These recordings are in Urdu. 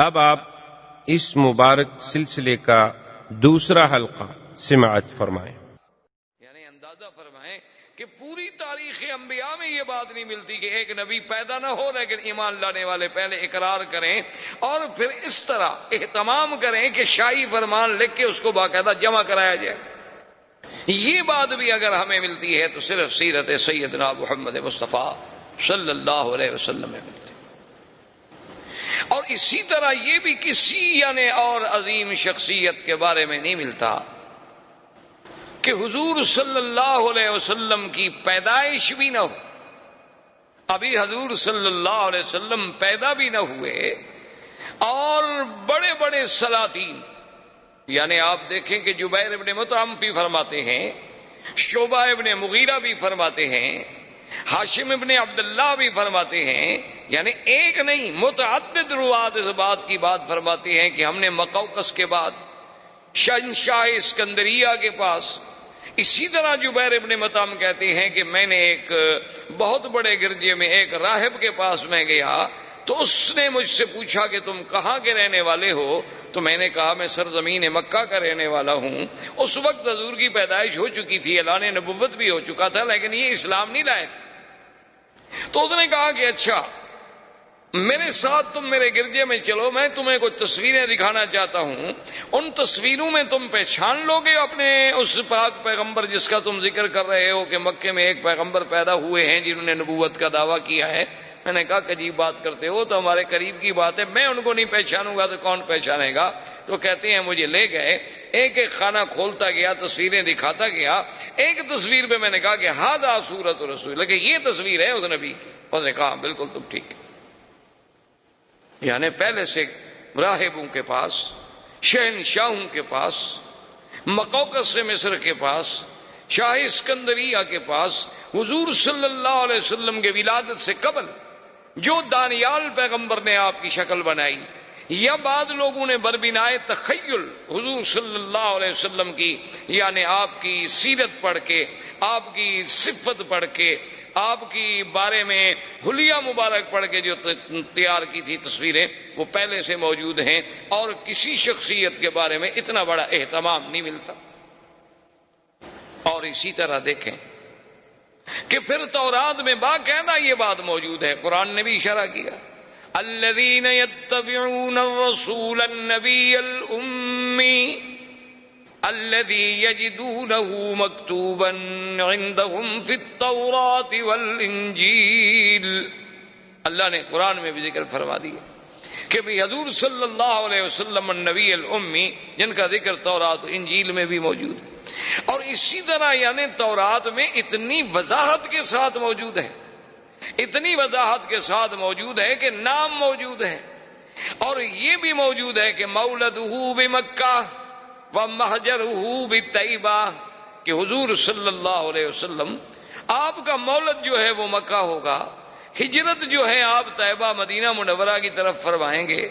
اب آپ اس مبارک سلسلے کا دوسرا حلقہ سماعت فرمائیں۔ یعنی اندازہ فرمائیں کہ پوری تاریخ انبیاء میں یہ بات نہیں ملتی کہ ایک نبی پیدا نہ ہو لیکن ایمان لانے والے پہلے اقرار کریں اور پھر اس طرح اہتمام کریں کہ شاہی فرمان لکھ کے اس کو باقاعدہ جمع کرایا جائے۔ یہ بات بھی اگر ہمیں ملتی ہے تو صرف سیرت سیدنا محمد مصطفیٰ صلی اللہ علیہ وسلم میں ملتی، اور اسی طرح یہ بھی کسی یعنی اور عظیم شخصیت کے بارے میں نہیں ملتا کہ حضور صلی اللہ علیہ وسلم کی پیدائش بھی نہ ہو، ابھی حضور صلی اللہ علیہ وسلم پیدا بھی نہ ہوئے، اور بڑے بڑے سلاطین یعنی آپ دیکھیں کہ جبیر ابن مطعم بھی فرماتے ہیں، شعبہ ابن مغیرہ بھی فرماتے ہیں، ہاشم ابن عبداللہ بھی فرماتے ہیں، یعنی ایک نہیں متعدد روات اس بات کی بات فرماتے ہیں کہ ہم نے مقوقس کے بعد شہنشاہ اسکندریہ کے پاس، اسی طرح جبیر ابن مطعم کہتے ہیں کہ میں نے ایک بہت بڑے گرجے میں ایک راہب کے پاس میں گیا تو اس نے مجھ سے پوچھا کہ تم کہاں کے رہنے والے ہو، تو میں نے کہا میں سرزمین مکہ کا رہنے والا ہوں۔ اس وقت حضور کی پیدائش ہو چکی تھی، اعلان نبوت بھی ہو چکا تھا، لیکن یہ اسلام نہیں لائے تھے۔ تو اس نے کہا کہ اچھا میرے ساتھ تم میرے گرجے میں چلو، میں تمہیں کچھ تصویریں دکھانا چاہتا ہوں، ان تصویروں میں تم پہچان لو گے اپنے اس پاک پیغمبر جس کا تم ذکر کر رہے ہو کہ مکے میں ایک پیغمبر پیدا ہوئے ہیں جنہوں نے نبوت کا دعویٰ کیا ہے۔ میں نے کہا کہ عجیب بات کرتے ہو، تو ہمارے قریب کی بات ہے، میں ان کو نہیں پہچانوں گا تو کون پہچانے گا؟ تو کہتے ہیں مجھے لے گئے، ایک ایک خانہ کھولتا گیا، تصویریں دکھاتا گیا۔ ایک تصویر پہ میں نے کہا کہ ھذا صورت رسول، لیکن یہ تصویر ہے اس نبی کی۔ اس نے کہا بالکل تم ٹھیک ہے۔ یعنی پہلے سے راہبوں کے پاس، شہنشاہوں کے پاس، مقوقس سے مصر کے پاس، شاہ اسکندریہ کے پاس، حضور صلی اللہ علیہ وسلم کے ولادت سے قبل جو دانیال پیغمبر نے آپ کی شکل بنائی، یا بعض لوگوں نے بربنائے تخیل حضور صلی اللہ علیہ وسلم کی یعنی آپ کی سیرت پڑھ کے، آپ کی صفت پڑھ کے، آپ کی بارے میں حلیہ مبارک پڑھ کے جو تیار کی تھی تصویریں، وہ پہلے سے موجود ہیں، اور کسی شخصیت کے بارے میں اتنا بڑا اہتمام نہیں ملتا۔ اور اسی طرح دیکھیں کہ پھر تورات میں باقاعدہ یہ بات موجود ہے، قرآن نے بھی اشارہ کیا، الذین یتبعون الرسول النبی الأمی الذی یجدونہ مکتوبا عندہم فی التوراۃ والانجیل۔ اللہ نے قرآن میں بھی ذکر فرما دیا کہ بھی حضور صلی اللہ علیہ وسلم النبی الامی، جن کا ذکر تورات و انجیل میں بھی موجود ہے، اور اسی طرح یعنی تورات میں اتنی وضاحت کے ساتھ موجود ہے، اتنی وضاحت کے ساتھ موجود ہے کہ نام موجود ہے، اور یہ بھی موجود ہے کہ مولدہ بمکہ ومہجرہ بطیبہ، کہ حضور صلی اللہ علیہ وسلم آپ کا مولد جو ہے وہ مکہ ہوگا، ہجرت جو ہے آپ طیبہ مدینہ منورہ کی طرف فرمائیں گے،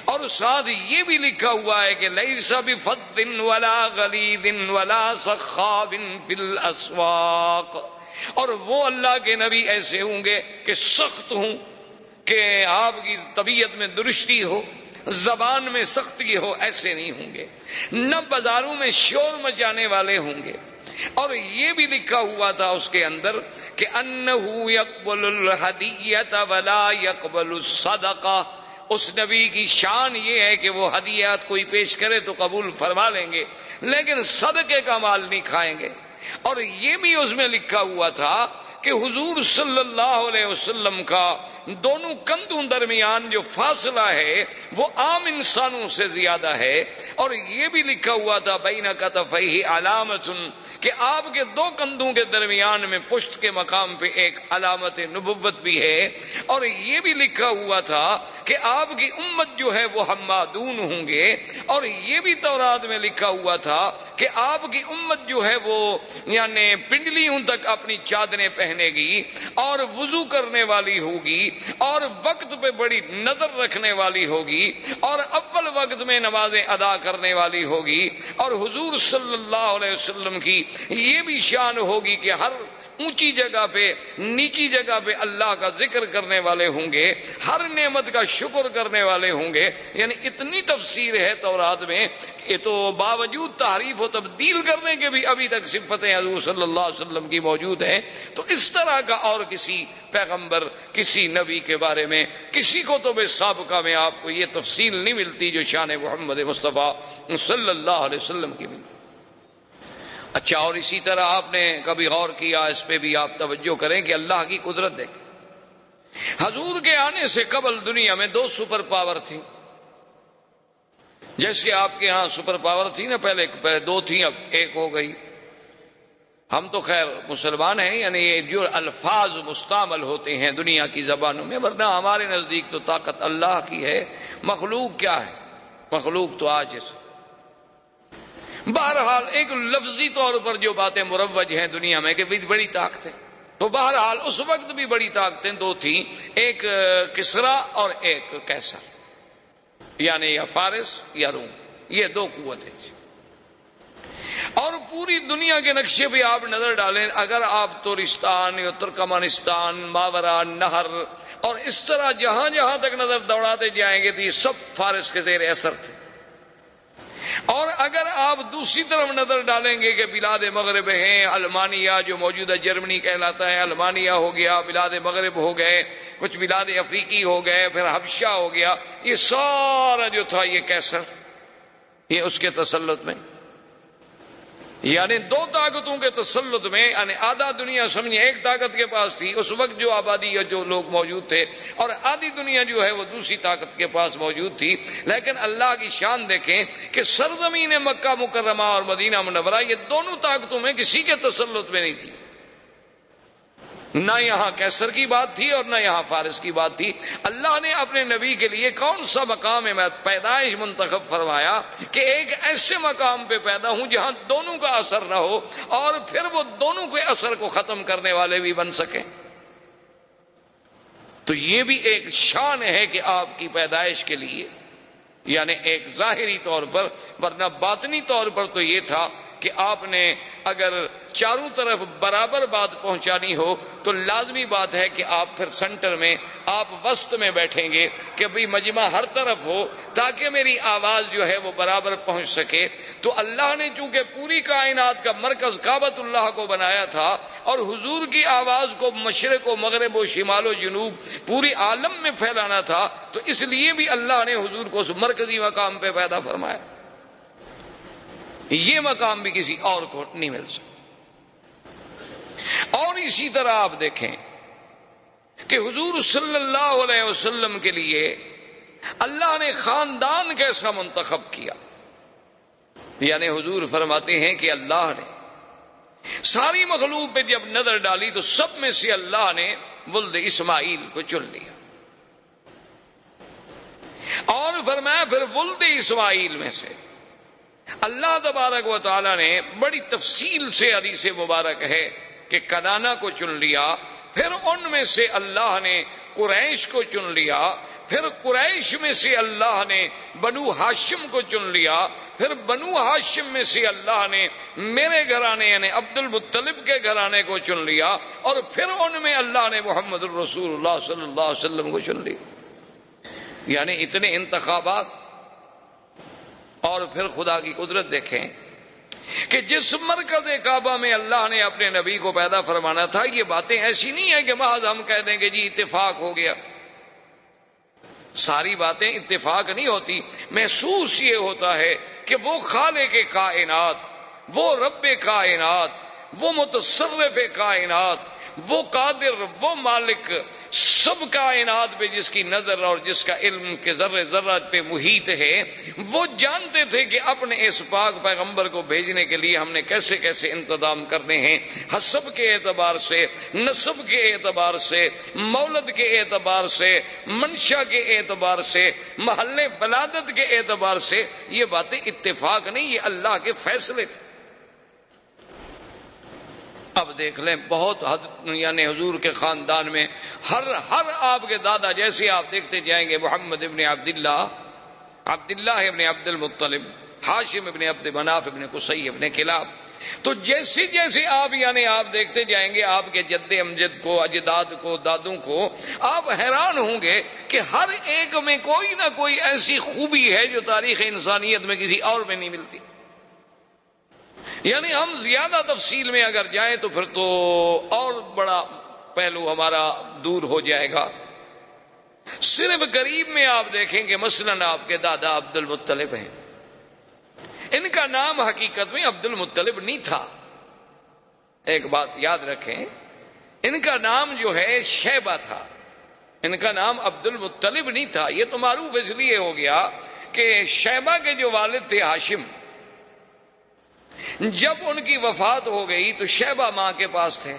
اور ساتھ یہ بھی لکھا ہوا ہے کہ لیس بفظ ولا غلیظ ولا سخاب فی الاسواق، اور وہ اللہ کے نبی ایسے ہوں گے کہ سخت ہوں، کہ آپ کی طبیعت میں درستی ہو، زبان میں سختی ہو، ایسے نہیں ہوں گے، نہ بازاروں میں شور مچانے والے ہوں گے۔ اور یہ بھی لکھا ہوا تھا اس کے اندر کہ انہ یقبل الہدیۃ ولا یقبل الصدقہ، اس نبی کی شان یہ ہے کہ وہ ہدیات کوئی پیش کرے تو قبول فرما لیں گے، لیکن صدقے کا مال نہیں کھائیں گے۔ اور یہ بھی اس میں لکھا ہوا تھا کہ حضور صلی اللہ علیہ وسلم کا دونوں کندھوں درمیان جو فاصلہ ہے وہ عام انسانوں سے زیادہ ہے، اور یہ بھی لکھا ہوا تھا بین کتفیہ علامت، کہ آپ کے دو کندھوں کے درمیان میں پشت کے مقام پہ ایک علامت نبوت بھی ہے، اور یہ بھی لکھا ہوا تھا کہ آپ کی امت جو ہے وہ حمادون ہوں گے، اور یہ بھی تورات میں لکھا ہوا تھا کہ آپ کی امت جو ہے وہ یعنی پنڈلیوں تک اپنی چادریں پہنے گی، اور وضو کرنے والی ہوگی، اور وقت پہ بڑی نظر رکھنے والی ہوگی، اور اول اول وقت میں نمازیں ادا کرنے والی ہوگی، اور حضور صلی اللہ علیہ وسلم کی یہ بھی شان ہوگی کہ ہر اونچی جگہ پہ نیچی جگہ پہ اللہ کا ذکر کرنے والے ہوں گے، ہر نعمت کا شکر کرنے والے ہوں گے. یعنی اتنی تفسیر ہے تورات میں کہ تو باوجود تحریف و تبدیل کرنے کے بھی ابھی تک صفتیں حضور صلی اللہ علیہ وسلم کی موجود ہیں. تو اس طرح کا اور کسی پیغمبر، کسی نبی کے بارے میں، کسی کو تو بے سابقہ میں آپ کو یہ تفصیل نہیں ملتی جو شان محمد مصطفیٰ صلی اللہ علیہ وسلم کی ملتی. اچھا، اور اسی طرح آپ نے کبھی غور کیا، اس پہ بھی آپ توجہ کریں کہ اللہ کی قدرت دیکھیں. حضور کے آنے سے قبل دنیا میں 2 سپر پاور تھی. جیسے آپ کے ہاں سپر پاور تھی نا، پہلے 2 تھیں، اب 1 ہو گئی. ہم تو خیر مسلمان ہیں، یعنی یہ جو الفاظ مستعمل ہوتے ہیں دنیا کی زبانوں میں، ورنہ ہمارے نزدیک تو طاقت اللہ کی ہے. مخلوق کیا ہے؟ مخلوق تو عاجز. بہرحال ایک لفظی طور پر جو باتیں مروج ہیں دنیا میں کہ بڑی طاقتیں، تو بہرحال اس وقت بھی بڑی طاقتیں 2 تھیں، ایک کسرا اور ایک کیسر، یعنی یا فارس یا روم. یہ 2 قوتیں تھیں. اور پوری دنیا کے نقشے پہ آپ نظر ڈالیں، اگر آپ ترکستان یا ترکمانستان، ماورا نہر اور اس طرح جہاں جہاں تک نظر دوڑاتے جائیں گے تو یہ سب فارس کے زیر اثر تھے. اور اگر آپ دوسری طرف نظر ڈالیں گے کہ بلاد مغرب ہیں، المانیہ جو موجودہ جرمنی کہلاتا ہے، المانیہ ہو گیا، بلاد مغرب ہو گئے، کچھ بلاد افریقی ہو گئے، پھر حبشہ ہو گیا، یہ سارا جو تھا یہ کیسر، یہ اس کے تسلط میں. یعنی 2 طاقتوں کے تسلط میں، یعنی آدھا دنیا سمجھے ایک طاقت کے پاس تھی اس وقت جو آبادی یا جو لوگ موجود تھے، اور آدھی دنیا جو ہے وہ دوسری طاقت کے پاس موجود تھی. لیکن اللہ کی شان دیکھیں کہ سرزمین مکہ مکرمہ اور مدینہ منورہ یہ دونوں طاقتوں میں کسی کے تسلط میں نہیں تھی. نہ یہاں کیسر کی بات تھی اور نہ یہاں فارس کی بات تھی. اللہ نے اپنے نبی کے لیے کون سا مقام پیدائش منتخب فرمایا کہ ایک ایسے مقام پہ پیدا ہوں جہاں دونوں کا اثر نہ ہو، اور پھر وہ دونوں کے اثر کو ختم کرنے والے بھی بن سکیں. تو یہ بھی ایک شان ہے کہ آپ کی پیدائش کے لیے، یعنی ایک ظاہری طور پر، ورنہ باطنی طور پر تو یہ تھا کہ آپ نے اگر چاروں طرف برابر بات پہنچانی ہو تو لازمی بات ہے کہ آپ پھر سنٹر میں، آپ وسط میں بیٹھیں گے کہ بھئی مجمع ہر طرف ہو تاکہ میری آواز جو ہے وہ برابر پہنچ سکے. تو اللہ نے چونکہ پوری کائنات کا مرکز کعبۃ اللہ کو بنایا تھا اور حضور کی آواز کو مشرق و مغرب و شمال و جنوب پوری عالم میں پھیلانا تھا، تو اس لیے بھی اللہ نے حضور کو اس مرکزی مقام پہ پیدا فرمایا. یہ مقام بھی کسی اور کو نہیں مل سکتا. اور اسی طرح آپ دیکھیں کہ حضور صلی اللہ علیہ وسلم کے لیے اللہ نے خاندان کیسا منتخب کیا. یعنی حضور فرماتے ہیں کہ اللہ نے ساری مخلوق پہ جب نظر ڈالی تو سب میں سے اللہ نے ولد اسماعیل کو چن لیا، اور فرمایا پھر ولد اسماعیل میں سے اللہ تبارک و تعالی نے بڑی تفصیل سے حدیث مبارک ہے کہ کنانہ کو چن لیا، پھر ان میں سے اللہ نے قریش کو چن لیا، پھر قریش میں سے اللہ نے بنو ہاشم کو چن لیا، پھر بنو ہاشم میں سے اللہ نے میرے گھرانے یعنی عبد المطلب کے گھرانے کو چن لیا، اور پھر ان میں اللہ نے محمد الرسول اللہ صلی اللہ علیہ وسلم کو چن لیا. یعنی اتنے انتخابات. اور پھر خدا کی قدرت دیکھیں کہ جس مرکز کعبہ میں اللہ نے اپنے نبی کو پیدا فرمانا تھا، یہ باتیں ایسی نہیں ہیں کہ محض ہم کہہ دیں کہ جی اتفاق ہو گیا. ساری باتیں اتفاق نہیں ہوتی. محسوس یہ ہوتا ہے کہ وہ خالق کائنات، وہ رب کائنات، وہ متصرف کائنات، وہ قادر، وہ مالک سب کائنات پہ جس کی نظر اور جس کا علم کے ذرے ذرات پہ محیط ہے، وہ جانتے تھے کہ اپنے اس پاک پیغمبر کو بھیجنے کے لیے ہم نے کیسے کیسے انتظام کرنے ہیں، حسب کے اعتبار سے، نسب کے اعتبار سے، مولد کے اعتبار سے، منشا کے اعتبار سے، محل ولادت کے اعتبار سے. یہ باتیں اتفاق نہیں، یہ اللہ کے فیصلے تھے. اب دیکھ لیں بہت حد، یعنی حضور کے خاندان میں ہر آپ کے دادا، جیسے آپ دیکھتے جائیں گے محمد ابن عبداللہ عبداللہ ابن عبد المطلب، ہاشم ابن عبد مناف ابن قصی ابن کلاب. تو جیسے جیسے آپ یعنی آپ دیکھتے جائیں گے آپ کے جد امجد کو، اجداد کو، دادوں کو، آپ حیران ہوں گے کہ ہر ایک میں کوئی نہ کوئی ایسی خوبی ہے جو تاریخ انسانیت میں کسی اور میں نہیں ملتی. یعنی ہم زیادہ تفصیل میں اگر جائیں تو پھر تو اور بڑا پہلو ہمارا دور ہو جائے گا. صرف قریب میں آپ دیکھیں کہ مثلاً آپ کے دادا عبد المطلب ہیں. ان کا نام حقیقت میں عبد المطلب نہیں تھا. ایک بات یاد رکھیں، ان کا نام جو ہے شیبہ تھا. ان کا نام عبد المطلب نہیں تھا. یہ تو معروف اس لیے ہو گیا کہ شیبہ کے جو والد تھے ہاشم، جب ان کی وفات ہو گئی تو شیبہ ماں کے پاس تھے.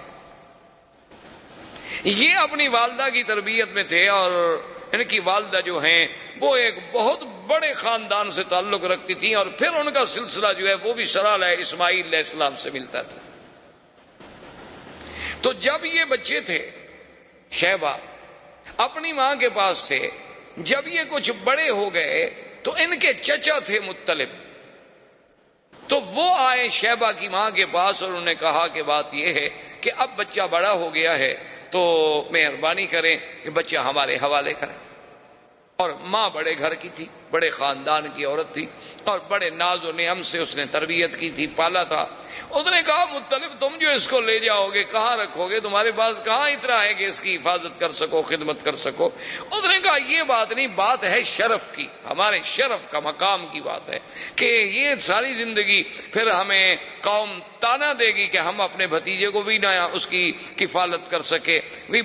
یہ اپنی والدہ کی تربیت میں تھے، اور ان کی والدہ جو ہیں وہ ایک بہت بڑے خاندان سے تعلق رکھتی تھیں، اور پھر ان کا سلسلہ جو ہے وہ بھی سلالہ اسماعیل علیہ السلام سے ملتا تھا. تو جب یہ بچے تھے شیبہ اپنی ماں کے پاس تھے. جب یہ کچھ بڑے ہو گئے تو ان کے چچا تھے مطلب، تو وہ آئے شیبہ کی ماں کے پاس اور انہوں نے کہا کہ بات یہ ہے کہ اب بچہ بڑا ہو گیا ہے تو مہربانی کریں کہ بچہ ہمارے حوالے کریں. اور ماں بڑے گھر کی تھی، بڑے خاندان کی عورت تھی، اور بڑے ناز و نعم سے اس نے تربیت کی تھی، پالا تھا. اس نے کہا مطلب تم جو اس کو لے جاؤ گے کہاں رکھو گے؟ تمہارے پاس کہاں اتنا ہے کہ اس کی حفاظت کر سکو، خدمت کر سکو؟ اس نے کہا یہ بات نہیں، بات ہے شرف کی، ہمارے شرف کا، مقام کی بات ہے کہ یہ ساری زندگی پھر ہمیں قوم تانا دے گی کہ ہم اپنے بھتیجے کو بھی نہ اس کی کفالت کر سکے،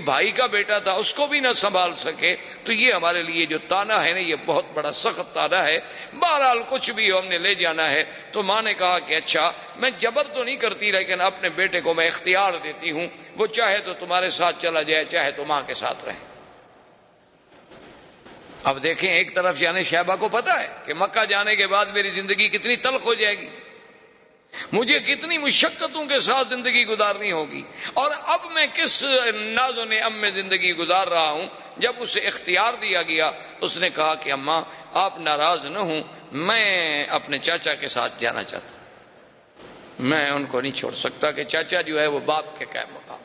بھائی کا بیٹا تھا اس کو بھی نہ سنبھال سکے. تو یہ ہمارے لیے جو تانا ہے نا یہ بہت بڑا سخت تانا ہے. بہرحال کچھ بھی ہم نے لے جانا ہے. تو ماں نے کہا کہ اچھا میں جبر تو نہیں کرتی لیکن اپنے بیٹے کو میں اختیار دیتی ہوں، وہ چاہے تو تمہارے ساتھ چلا جائے چاہے تو ماں کے ساتھ رہے. اب دیکھیں ایک طرف یعنی شیبہ کو پتا ہے کہ مکہ جانے کے بعد میری زندگی کتنی تلخ ہو جائے گی، مجھے کتنی مشقتوں کے ساتھ زندگی گزارنی ہوگی، اور اب میں کس ناز و نعم میں زندگی گزار رہا ہوں. جب اسے اختیار دیا گیا اس نے کہا کہ اماں آپ ناراض نہ ہوں، میں اپنے چاچا کے ساتھ جانا چاہتا ہوں، میں ان کو نہیں چھوڑ سکتا کہ چاچا جو ہے وہ باپ کے قائم مقام،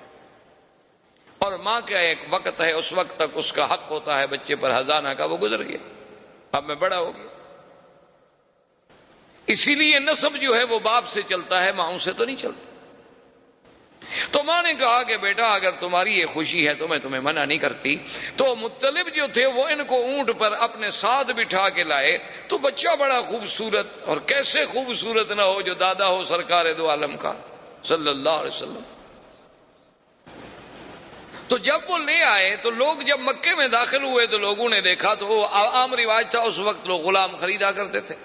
اور ماں کا ایک وقت ہے اس وقت تک اس کا حق ہوتا ہے بچے پر ہزانہ کا، وہ گزر گیا، اب میں بڑا ہو گیا. اسی لیے نسب جو ہے وہ باپ سے چلتا ہے، ماں سے تو نہیں چلتا. تو ماں نے کہا کہ بیٹا اگر تمہاری یہ خوشی ہے تو میں تمہیں منع نہیں کرتی. تو مطلب جو تھے وہ ان کو اونٹ پر اپنے ساتھ بٹھا کے لائے. تو بچہ بڑا خوبصورت، اور کیسے خوبصورت نہ ہو جو دادا ہو سرکار دو عالم کا صلی اللہ علیہ وسلم. تو جب وہ لے آئے تو لوگ جب مکے میں داخل ہوئے تو لوگوں نے دیکھا، تو وہ عام رواج تھا اس وقت، لوگ غلام خریدا کرتے تھے،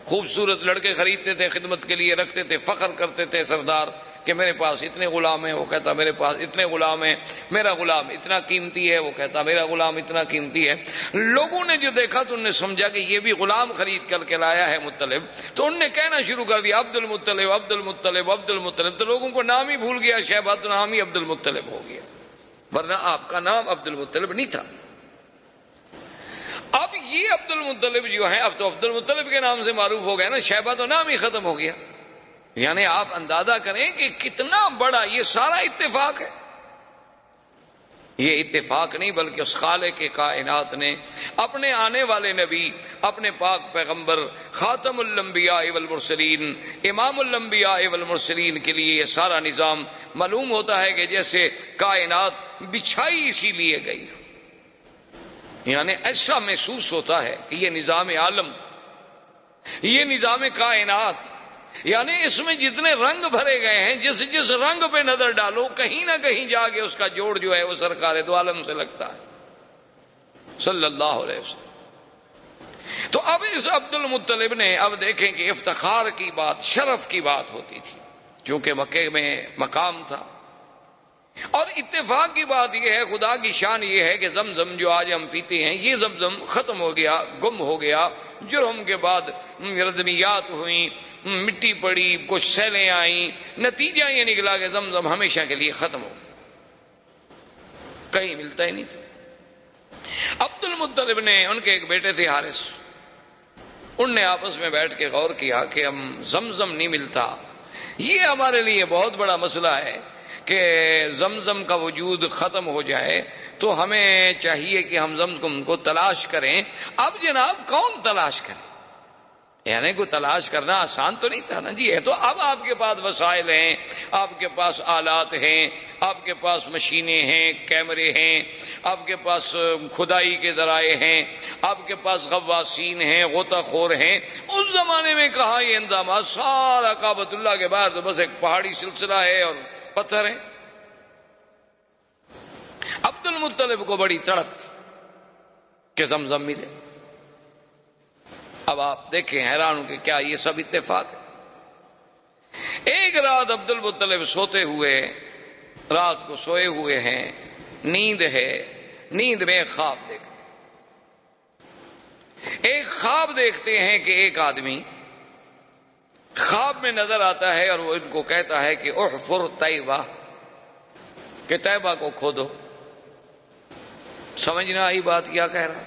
خوبصورت لڑکے خریدتے تھے، خدمت کے لیے رکھتے تھے، فخر کرتے تھے سردار کہ میرے پاس اتنے غلام ہیں، وہ کہتا میرے پاس اتنے غلام ہیں، میرا غلام اتنا قیمتی ہے، وہ کہتا میرا غلام اتنا قیمتی ہے. لوگوں نے جو دیکھا تو انہوں نے سمجھا کہ یہ بھی غلام خرید کر کے لایا ہے مطلب. تو انہوں نے کہنا شروع کر دیا عبد المطلب عبد المطلب عبد المطلب. تو لوگوں کو نام ہی بھول گیا، شیبہ تو نام ہی عبد المطلب ہو گیا، ورنہ آپ کا نام عبد المطلب نہیں تھا. اب یہ عبد المطلب جو ہیں اب تو عبد المطلب کے نام سے معروف ہو گئے نا، شیبہ تو نام ہی ختم ہو گیا. یعنی آپ اندازہ کریں کہ کتنا بڑا یہ سارا اتفاق ہے. یہ اتفاق نہیں بلکہ اس خالق کے کائنات نے اپنے آنے والے نبی، اپنے پاک پیغمبر خاتم الانبیاء والمرسلین، امام الانبیاء والمرسلین کے لیے یہ سارا نظام معلوم ہوتا ہے کہ جیسے کائنات بچھائی اسی لیے گئی. یعنی ایسا محسوس ہوتا ہے کہ یہ نظام عالم، یہ نظام کائنات، یعنی اس میں جتنے رنگ بھرے گئے ہیں، جس رنگ پہ نظر ڈالو کہیں نہ کہیں جا کے اس کا جوڑ جو ہے وہ سرکار دو عالم سے لگتا ہے صلی اللہ علیہ وسلم. تو اب اس عبد المطلب نے، اب دیکھیں کہ افتخار کی بات، شرف کی بات ہوتی تھی چونکہ مکے میں مقام تھا. اور اتفاق کی بات یہ ہے، خدا کی شان یہ ہے کہ زمزم جو آج ہم پیتے ہیں یہ زمزم ختم ہو گیا، گم ہو گیا. جرم کے بعد ردمیات ہوئیں، مٹی پڑی، کچھ سیلیں آئیں، نتیجہ یہ نکلا کہ زمزم ہمیشہ کے لیے ختم ہو گیا، کہیں ملتا ہی نہیں تھا. عبد المطلب نے، ان کے ایک بیٹے تھے حارث، ان نے آپس میں بیٹھ کے غور کیا کہ ہم زمزم نہیں ملتا، یہ ہمارے لیے بہت بڑا مسئلہ ہے کہ زمزم کا وجود ختم ہو جائے، تو ہمیں چاہیے کہ ہم زمزم کو تلاش کریں۔ اب جناب کون تلاش کرے؟ یعنی کوئی تلاش کرنا آسان تو نہیں تھا نا جی، ہے تو اب آپ کے پاس وسائل ہیں، آپ کے پاس آلات ہیں، آپ کے پاس مشینیں ہیں، کیمرے ہیں، آپ کے پاس کھدائی کے ذرائع ہیں، آپ کے پاس غواصین ہیں، غوطہ خور ہیں۔ اس زمانے میں کہاں یہ انتظامات؟ سارا کعبۃ اللہ کے باہر تو بس ایک پہاڑی سلسلہ ہے اور پتھر ہیں۔ عبد المطلب کو بڑی تڑپ تھی کہ زمزم ملے۔ اب آپ دیکھیں، حیران ہوں کہ کیا یہ سب اتفاق ہے؟ ایک رات عبد المطلب سوتے ہوئے، رات کو سوئے ہوئے ہیں، نیند ہے، نیند میں ایک خواب دیکھتے، ایک خواب دیکھتے ہیں کہ ایک آدمی خواب میں نظر آتا ہے اور وہ ان کو کہتا ہے کہ احفر طیبہ، کہ طیبہ کو کھودو۔ سمجھ نہ آئی بات کیا کہہ رہا؟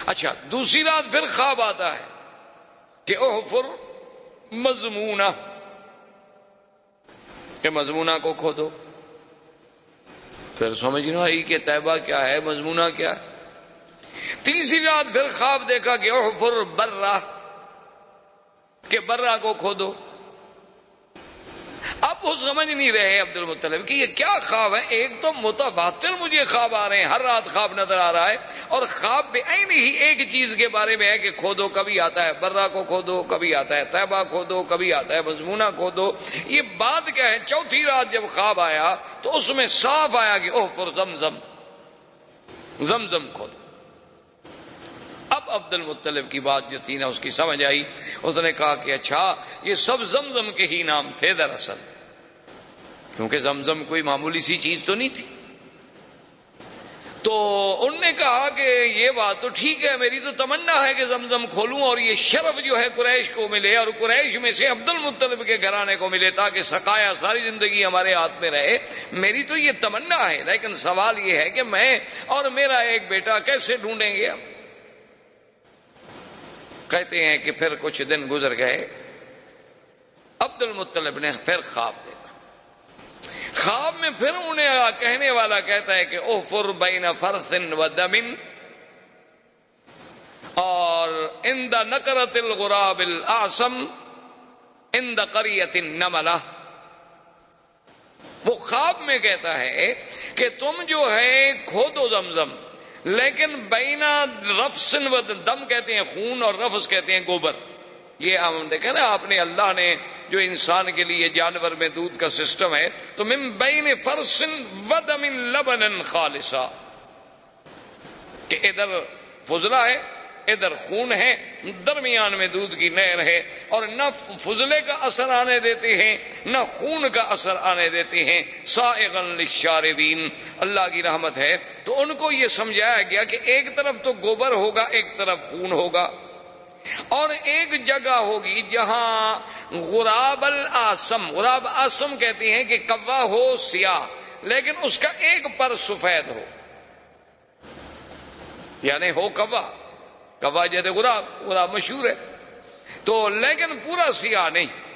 اچھا، دوسری رات پھر خواب آتا ہے کہ احفر مضمونہ، کہ مضمونہ کو کھودو۔ پھر سمجھ نہ آئی کہ طیبہ کیا ہے، مضمونہ کیا ہے۔ تیسری رات پھر خواب دیکھا کہ احفر برہ، کہ برہ کو کھودو۔ اب وہ سمجھ نہیں رہے عبد المطلب کہ یہ کیا خواب ہے؟ ایک تو متواتر مجھے خواب آ رہے ہیں، ہر رات خواب نظر آ رہا ہے، اور خواب میں عین ہی ایک چیز کے بارے میں ہے کہ کھودو، کبھی آتا ہے برہ کو کھودو، کبھی آتا ہے طیبہ کھودو، کبھی آتا ہے مضمونہ کھودو۔ یہ بات کیا ہے؟ چوتھی رات جب خواب آیا تو اس میں صاف آیا کہ احفر زمزم، زمزم کھودو۔ اب عبد المطلب کی بات جو تھی نا، اس کی سمجھ آئی، اس نے کہا کہ اچھا یہ سب زمزم کے ہی نام تھے دراصل، کیونکہ زمزم کوئی معمولی سی چیز تو نہیں تھی۔ تو ان نے کہا کہ یہ بات تو ٹھیک ہے، میری تو تمنا ہے کہ زمزم کھولوں اور یہ شرف جو ہے قریش کو ملے، اور قریش میں سے عبد المطلب کے گھرانے کو ملے، تاکہ سقایا ساری زندگی ہمارے ہاتھ میں رہے۔ میری تو یہ تمنا ہے، لیکن سوال یہ ہے کہ میں اور میرا ایک بیٹا کیسے ڈھونڈیں گے؟ کہتے ہیں کہ پھر کچھ دن گزر گئے، عبد المطلب نے پھر خواب دیکھا۔ خواب میں پھر انہیں کہنے والا کہتا ہے کہ احفر بین فرث و دم، اور عند نکرۃ الغراب الاعصم عند قریۃ النملہ۔ وہ خواب میں کہتا ہے کہ تم جو ہے کھودو زمزم، لیکن بین رفس و دم کہتے ہیں خون، اور رفس کہتے ہیں گوبر۔ یہ ہم دیکھیں نا، آپ نے اللہ نے جو انسان کے لیے جانور میں دودھ کا سسٹم ہے، تو من بین فرس و دم لبنا خالصا، کہ ادھر فضلہ ہے، ادھر خون ہے، درمیان میں دودھ کی نہر ہے، اور نہ فضلے کا اثر آنے دیتے ہیں نہ خون کا اثر آنے دیتے ہیں، سائغا للشاربین۔ اللہ کی رحمت ہے تو ان کو یہ سمجھایا گیا کہ ایک طرف تو گوبر ہوگا، ایک طرف خون ہوگا، اور ایک جگہ ہوگی جہاں غراب الاسم، غراب اسم کہتے ہیں کہ کوا ہو سیاہ لیکن اس کا ایک پر سفید ہو، یعنی ہو کوا، کوا جیسے غراب مشہور ہے، تو لیکن پورا سیاہ نہیں،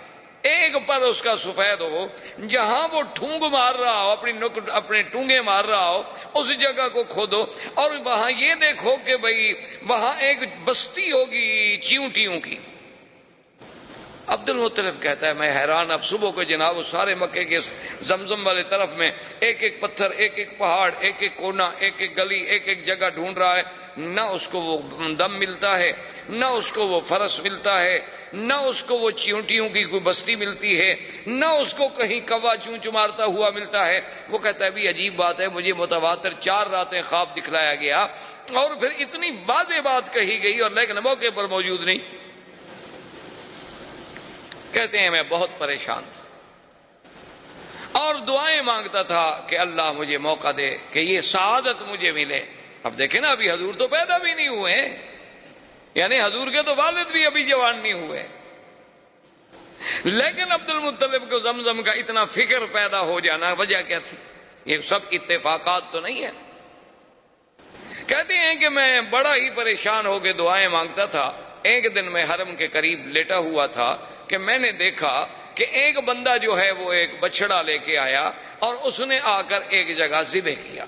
ایک پر اس کا سفید ہو، جہاں وہ ٹھونگ مار رہا ہو، اپنے ٹونگے مار رہا ہو، اس جگہ کو کھودو، اور وہاں یہ دیکھو کہ بھئی وہاں ایک بستی ہوگی چیونٹیوں کی۔ عبد المطلب کہتا ہے میں حیران، اب صبح کو جناب اس سارے مکے کے زمزم والے طرف میں ایک ایک پتھر، ایک ایک پہاڑ، ایک ایک کونا، ایک ایک گلی، ایک ایک جگہ ڈھونڈ رہا ہے، نہ اس کو وہ دم ملتا ہے، نہ اس کو وہ فرس ملتا ہے، نہ اس کو وہ چیونٹیوں کی کوئی بستی ملتی ہے، نہ اس کو کہیں کوا چونچ مارتا ہوا ملتا ہے۔ وہ کہتا ہے بھی عجیب بات ہے، مجھے متواتر 4 راتیں خواب دکھلایا گیا اور پھر اتنی واضح بات کہی گئی اور لیکن موقع پر موجود نہیں۔ کہتے ہیں میں بہت پریشان تھا اور دعائیں مانگتا تھا کہ اللہ مجھے موقع دے کہ یہ سعادت مجھے ملے۔ اب دیکھیں نا، ابھی حضور تو پیدا بھی نہیں ہوئے، یعنی حضور کے تو والد بھی ابھی جوان نہیں ہوئے، لیکن عبد المطلب کو زمزم کا اتنا فکر پیدا ہو جانا وجہ کیا تھی؟ یہ سب اتفاقات تو نہیں ہے۔ کہتے ہیں کہ میں بڑا ہی پریشان ہو کے دعائیں مانگتا تھا ایک دن میں حرم کے قریب لیٹا ہوا تھا کہ میں نے دیکھا کہ ایک بندہ جو ہے وہ ایک بچڑا لے کے آیا اور اس نے آ کر ایک جگہ ذبح کیا،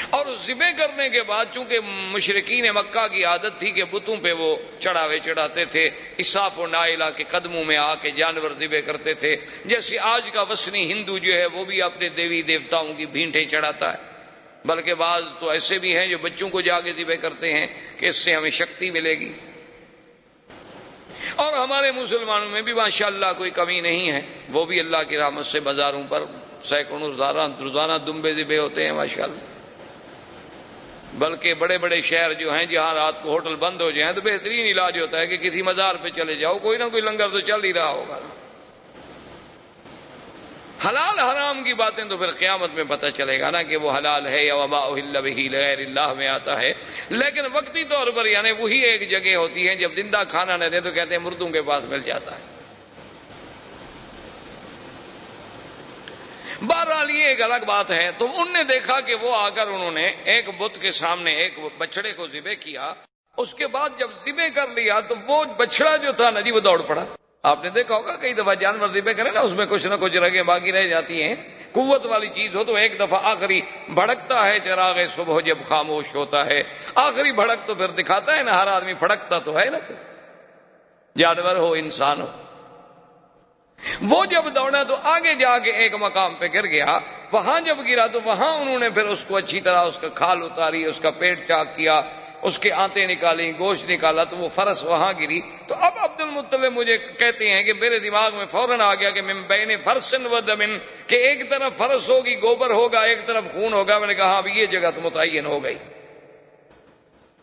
اور ذبح کرنے کے بعد چونکہ مشرکین مکہ کی عادت تھی کہ بتوں پہ وہ چڑھاوے چڑھاتے تھے، اساف و نائلہ کے قدموں میں آ کے جانور ذبح کرتے تھے، جیسے آج کا وثنی ہندو جو ہے وہ بھی اپنے دیوی دیوتاؤں کی بھینٹیں چڑھاتا ہے، بلکہ بعض تو ایسے بھی ہیں جو بچوں کو جا کے ذبح کرتے ہیں کہ اس سے ہمیں شکتی ملے گی۔ اور ہمارے مسلمانوں میں بھی ماشاءاللہ کوئی کمی نہیں ہے، وہ بھی اللہ کی رحمت سے بازاروں پر سینکڑوں روزانہ دمبے ذبح ہوتے ہیں ماشاءاللہ۔ بلکہ بڑے بڑے شہر جو ہیں جہاں رات کو ہوٹل بند ہو جائیں تو بہترین علاج ہوتا ہے کہ کسی مزار پہ چلے جاؤ، کوئی نہ کوئی لنگر تو چل ہی رہا ہوگا۔ حلال حرام کی باتیں تو پھر قیامت میں پتہ چلے گا نا کہ وہ حلال ہے یا وما اہل بہ لغیر اللہ میں آتا ہے، لیکن وقتی طور پر یعنی وہی ایک جگہ ہوتی ہے، جب زندہ کھانا نہ دے تو کہتے ہیں مردوں کے پاس مل جاتا ہے۔ بہرحال یہ ایک الگ بات ہے۔ تو انہوں نے دیکھا کہ وہ آ کر انہوں نے ایک بت کے سامنے ایک بچڑے کو ذبح کیا، اس کے بعد جب ذبح کر لیا تو وہ بچڑا جو تھا نا جی وہ دوڑ پڑا۔ آپ نے دیکھا ہوگا کئی دفعہ جانور ذبح کرے نا اس میں کچھ نہ کچھ رگیں باقی رہ جاتی ہیں، قوت والی چیز ہو تو ایک دفعہ آخری بھڑکتا ہے چراغ صبح جب خاموش ہوتا ہے، آخری بھڑک تو پھر دکھاتا ہے نا، ہر آدمی بھڑکتا تو ہے نا، پھر جانور ہو انسان ہو۔ وہ جب دوڑا تو آگے جا کے ایک مقام پہ گر گیا، وہاں جب گرا تو وہاں انہوں نے پھر اس کو اچھی طرح اس کا کھال اتاری، اس کا پیٹ چاک کیا، اس کے آنتیں نکالی، گوشت نکالا، تو وہ فرس وہاں گری۔ تو اب عبد المطلب مجھے کہتے ہیں کہ میرے دماغ میں فوراً آ گیا کہ من بین فرس و دم، کہ ایک طرف فرس ہوگی گوبر ہوگا، ایک طرف خون ہوگا۔ میں نے کہا اب یہ جگہ تو متعین ہو گئی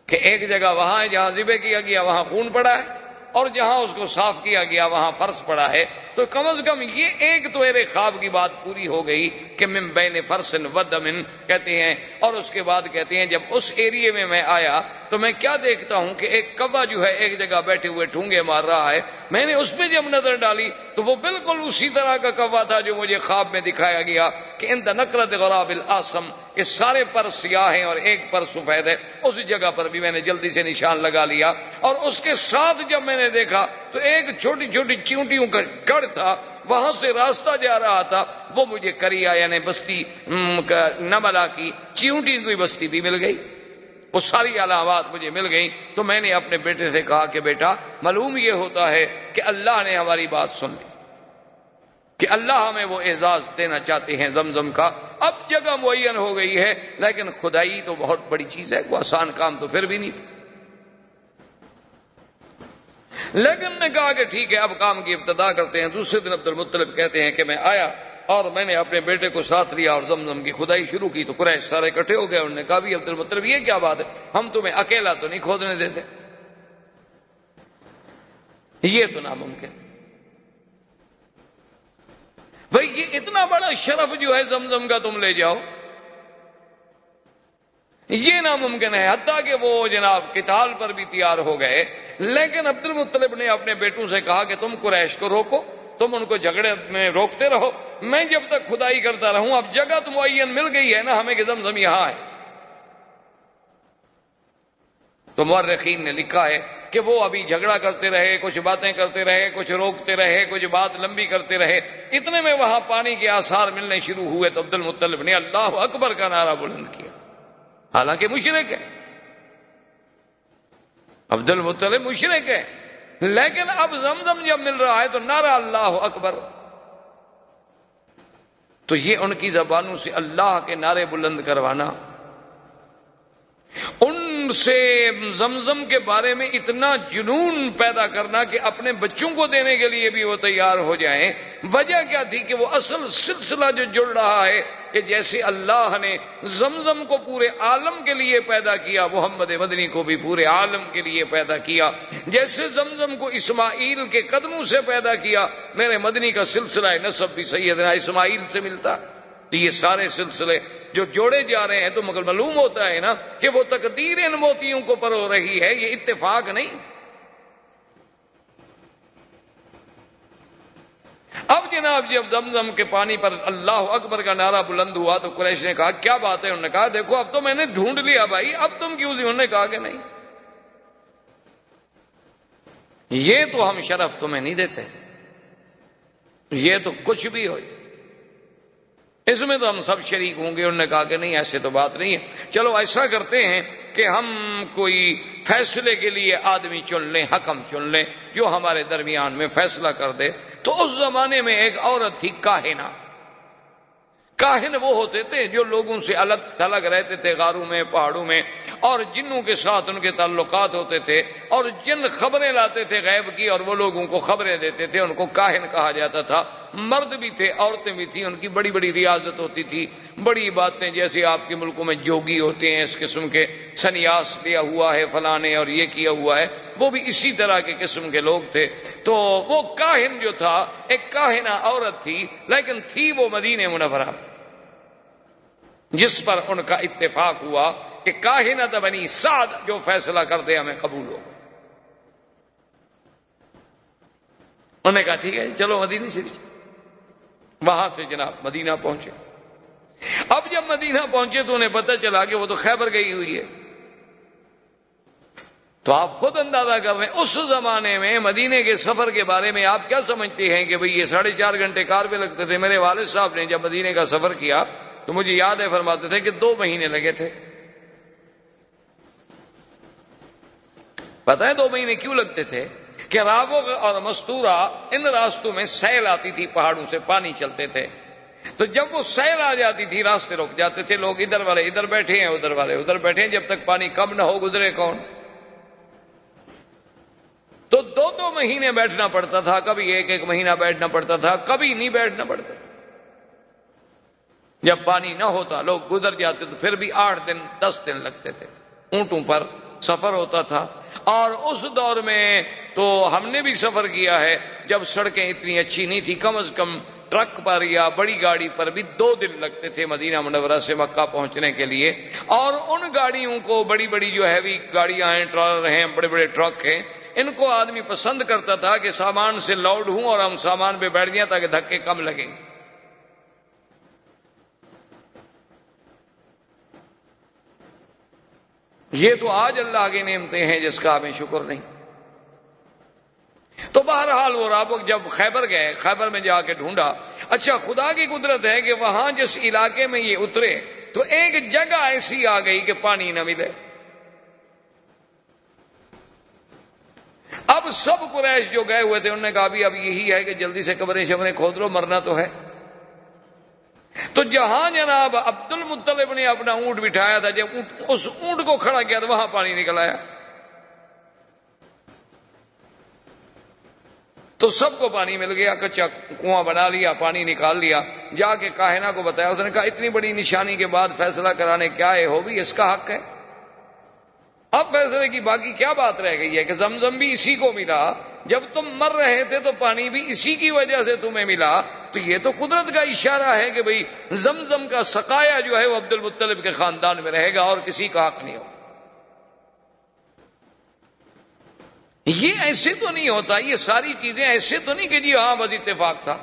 کہ ایک جگہ وہاں ہے جہاں ذبح کیا گیا وہاں خون پڑا ہے، اور جہاں اس کو صاف کیا گیا وہاں فرش پڑا ہے۔ تو کم از کم یہ ایک تو میرے خواب کی بات پوری ہو گئی کہ من بین فرس و دم کہتے ہیں۔ اور اس کے بعد کہتے ہیں جب اس ایریے میں آیا تو میں کیا دیکھتا ہوں کہ ایک کوا جو ہے ایک جگہ بیٹھے ہوئے ٹھونگے مار رہا ہے۔ میں نے اس پہ جب نظر ڈالی تو وہ بالکل اسی طرح کا کوا تھا جو مجھے خواب میں دکھایا گیا کہ عند نقرۃ غراب الاسم، کہ سارے پر سیاہ ہیں اور ایک پر سفید ہے۔ اس جگہ پر بھی میں نے جلدی سے نشان لگا لیا، اور اس کے ساتھ جب میں نے دیکھا تو ایک چھوٹی چھوٹی چیونٹیوں کا گڑھ تھا، وہاں سے راستہ جا رہا تھا، وہ مجھے کریا یعنی بستی نملا کی چیونٹی کی بستی بھی مل گئی، وہ ساری علامات مجھے مل گئیں۔ تو میں نے اپنے بیٹے سے کہا کہ بیٹا معلوم یہ ہوتا ہے کہ اللہ نے ہماری بات سن لی، کہ اللہ ہمیں وہ اعزاز دینا چاہتے ہیں زمزم کا۔ اب جگہ معین ہو گئی ہے، لیکن خدائی تو بہت بڑی چیز ہے، کوئی آسان کام تو پھر بھی نہیں تھا۔ لیکن نے کہا کہ ٹھیک ہے اب کام کی ابتدا کرتے ہیں۔ دوسرے دن عبد المطلب کہتے ہیں کہ میں آیا اور میں نے اپنے بیٹے کو ساتھ لیا اور زمزم کی کھدائی شروع کی۔ تو قریش سارے اکٹھے ہو گئے، انہوں نے کہا بھی عبد المطلب یہ کیا بات ہے، ہم تمہیں اکیلا تو نہیں کھودنے دیتے، یہ تو ناممکن۔ بھئی یہ اتنا بڑا شرف جو ہے زمزم کا تم لے جاؤ، یہ ناممکن ہے۔ حتیٰ کہ وہ جناب قتال پر بھی تیار ہو گئے، لیکن عبد المطلب نے اپنے بیٹوں سے کہا کہ تم قریش کو روکو، تم ان کو جھگڑے میں روکتے رہو، میں جب تک کھدائی کرتا رہوں۔ اب جگہ تو معین مل گئی ہے نا ہمیں کہ زمزم یہاں ہے۔ تو مورخین نے لکھا ہے کہ وہ ابھی جھگڑا کرتے رہے، کچھ باتیں کرتے رہے، کچھ روکتے رہے، کچھ بات لمبی کرتے رہے، اتنے میں وہاں پانی کے آثار ملنے شروع ہوئے تو عبد المطلب نے اللہ اکبر کا نعرہ بلند کیا، حالانکہ مشرک ہے، عبد المطلب مشرک ہے، لیکن اب زمزم جب مل رہا ہے تو نعرہ اللہ اکبر۔ تو یہ ان کی زبانوں سے اللہ کے نعرے بلند کروانا، ان سے زمزم کے بارے میں اتنا جنون پیدا کرنا کہ اپنے بچوں کو دینے کے لیے بھی وہ تیار ہو جائیں۔ وجہ کیا تھی کہ وہ اصل سلسلہ جو جڑ رہا ہے کہ جیسے اللہ نے زمزم کو پورے عالم کے لیے پیدا کیا، محمد مدنی کو بھی پورے عالم کے لیے پیدا کیا، جیسے زمزم کو اسماعیل کے قدموں سے پیدا کیا، میرے مدنی کا سلسلہ نسب بھی سیدنا اسماعیل سے ملتا۔ تو یہ سارے سلسلے جو جوڑے جا رہے ہیں تو مگر معلوم ہوتا ہے نا کہ وہ تقدیر ان موتیوں کو پرو رہی ہے، یہ اتفاق نہیں۔ اب جناب جب زمزم کے پانی پر اللہ اکبر کا نعرہ بلند ہوا تو قریش نے کہا کیا بات ہے، انہوں نے کہا دیکھو اب تو میں نے ڈھونڈ لیا بھائی، اب تم کیوں؟ انہوں نے کہا کہ نہیں، یہ تو ہم شرف تمہیں نہیں دیتے، یہ تو کچھ بھی ہو، اس میں تو ہم سب شریک ہوں گے۔ انہوں نے کہا کہ نہیں، ایسے تو بات نہیں ہے، چلو ایسا کرتے ہیں کہ ہم کوئی فیصلے کے لیے آدمی چن لیں، حکم چن لیں جو ہمارے درمیان میں فیصلہ کر دے۔ تو اس زمانے میں ایک عورت تھی کاہنہ۔ کاہن وہ ہوتے تھے جو لوگوں سے الگ تھلگ رہتے تھے، غاروں میں، پہاڑوں میں، اور جنوں کے ساتھ ان کے تعلقات ہوتے تھے، اور جن خبریں لاتے تھے غیب کی اور وہ لوگوں کو خبریں دیتے تھے، ان کو کاہن کہا جاتا تھا۔ مرد بھی تھے، عورتیں بھی تھیں، ان کی بڑی بڑی ریاضت ہوتی تھی، بڑی باتیں، جیسے آپ کے ملکوں میں جوگی ہوتے ہیں، اس قسم کے سنیاس لیا ہوا ہے فلاں نے اور یہ کیا ہوا ہے، وہ بھی اسی طرح کے قسم کے لوگ تھے۔ تو وہ کاہن جو تھا، ایک کاہنہ عورت تھی، لیکن تھی وہ مدینہ منورہ، جس پر ان کا اتفاق ہوا کہ کاہنۃ بنی سعد جو فیصلہ کر دے ہمیں قبول ہو۔ انہوں نے کہا ٹھیک ہے چلو مدینہ شریف۔ وہاں سے جناب مدینہ پہنچے۔ اب جب مدینہ پہنچے تو انہیں پتہ چلا کہ وہ تو خیبر گئی ہوئی ہے۔ تو آپ خود اندازہ کر رہے ہیں اس زمانے میں مدینے کے سفر کے بارے میں آپ کیا سمجھتے ہیں کہ بھئی یہ 4.5 گھنٹے کار پہ لگتے تھے۔ میرے والد صاحب نے جب مدینے کا سفر کیا تو مجھے یاد ہے، فرماتے تھے کہ 2 مہینے لگے تھے۔ پتہ ہے 2 مہینے کیوں لگتے تھے؟ کہ راوغ اور مستورہ ان راستوں میں سیل آتی تھی، پہاڑوں سے پانی چلتے تھے، تو جب وہ سیل آ جاتی تھی راستے رک جاتے تھے، لوگ ادھر والے ادھر بیٹھے ہیں، ادھر والے ادھر بیٹھے ہیں، جب تک پانی کم نہ ہو گزرے کون؟ تو 2 مہینے بیٹھنا پڑتا تھا، کبھی 1 مہینہ بیٹھنا پڑتا تھا، کبھی نہیں بیٹھنا پڑتا۔ جب پانی نہ ہوتا لوگ گزر جاتے تو پھر بھی 8 دن 10 دن لگتے تھے، اونٹوں پر سفر ہوتا تھا۔ اور اس دور میں تو ہم نے بھی سفر کیا ہے جب سڑکیں اتنی اچھی نہیں تھی، کم از کم ٹرک پر یا بڑی گاڑی پر بھی 2 دن لگتے تھے مدینہ منورہ سے مکہ پہنچنے کے لیے۔ اور ان گاڑیوں کو، بڑی بڑی جو ہیوی گاڑیاں ہیں، ٹرالر ہیں، بڑے بڑے ٹرک ہیں، ان کو آدمی پسند کرتا تھا کہ سامان سے لوڈ ہوں اور ہم سامان پہ بیٹھ جائیں تاکہ دھکے کم لگیں۔ یہ تو آج اللہ کی نعمتیں ہیں جس کا ہمیں شکر نہیں۔ تو بہرحال وہ رابق جب خیبر گئے، خیبر میں جا کے ڈھونڈا۔ اچھا خدا کی قدرت ہے کہ وہاں جس علاقے میں یہ اترے تو ایک جگہ ایسی آ گئی کہ پانی نہ ملے۔ اب سب قریش جو گئے ہوئے تھے انہوں نے کہا بھی اب یہی ہے کہ جلدی سے قبریں شبریں کھود لو، مرنا تو ہے۔ تو جہاں جناب عبد المطلب نے اپنا اونٹ بٹھایا تھا، جب اس اونٹ کو کھڑا کیا تو وہاں پانی نکل آیا۔ تو سب کو پانی مل گیا، کچا کنواں بنا لیا، پانی نکال لیا۔ جا کے کاہنہ کو بتایا، اس نے کہا اتنی بڑی نشانی کے بعد فیصلہ کرانے کیا ہے، ہو بھی اس کا حق ہے۔ اب فیصلے کی باقی کیا بات رہ گئی ہے کہ زمزم بھی اسی کو ملا، جب تم مر رہے تھے تو پانی بھی اسی کی وجہ سے تمہیں ملا، تو یہ تو قدرت کا اشارہ ہے کہ بھئی زمزم کا سقایا جو ہے وہ عبد المطلب کے خاندان میں رہے گا اور کسی کا حق نہیں ہو۔ یہ ایسے تو نہیں ہوتا، یہ ساری چیزیں ایسے تو نہیں کہ جی ہاں بس اتفاق تھا،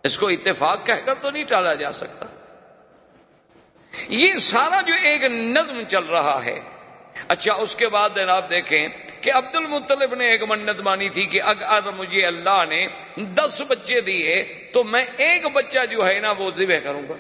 اس کو اتفاق کہہ کر تو نہیں ٹالا جا سکتا۔ یہ سارا جو ایک نظم چل رہا ہے۔ اچھا اس کے بعد آپ دیکھیں کہ عبد المطلب نے ایک منت مانی تھی کہ اگر مجھے اللہ نے 10 بچے دیے تو میں 1 بچہ جو ہے نا وہ ذبح کروں گا۔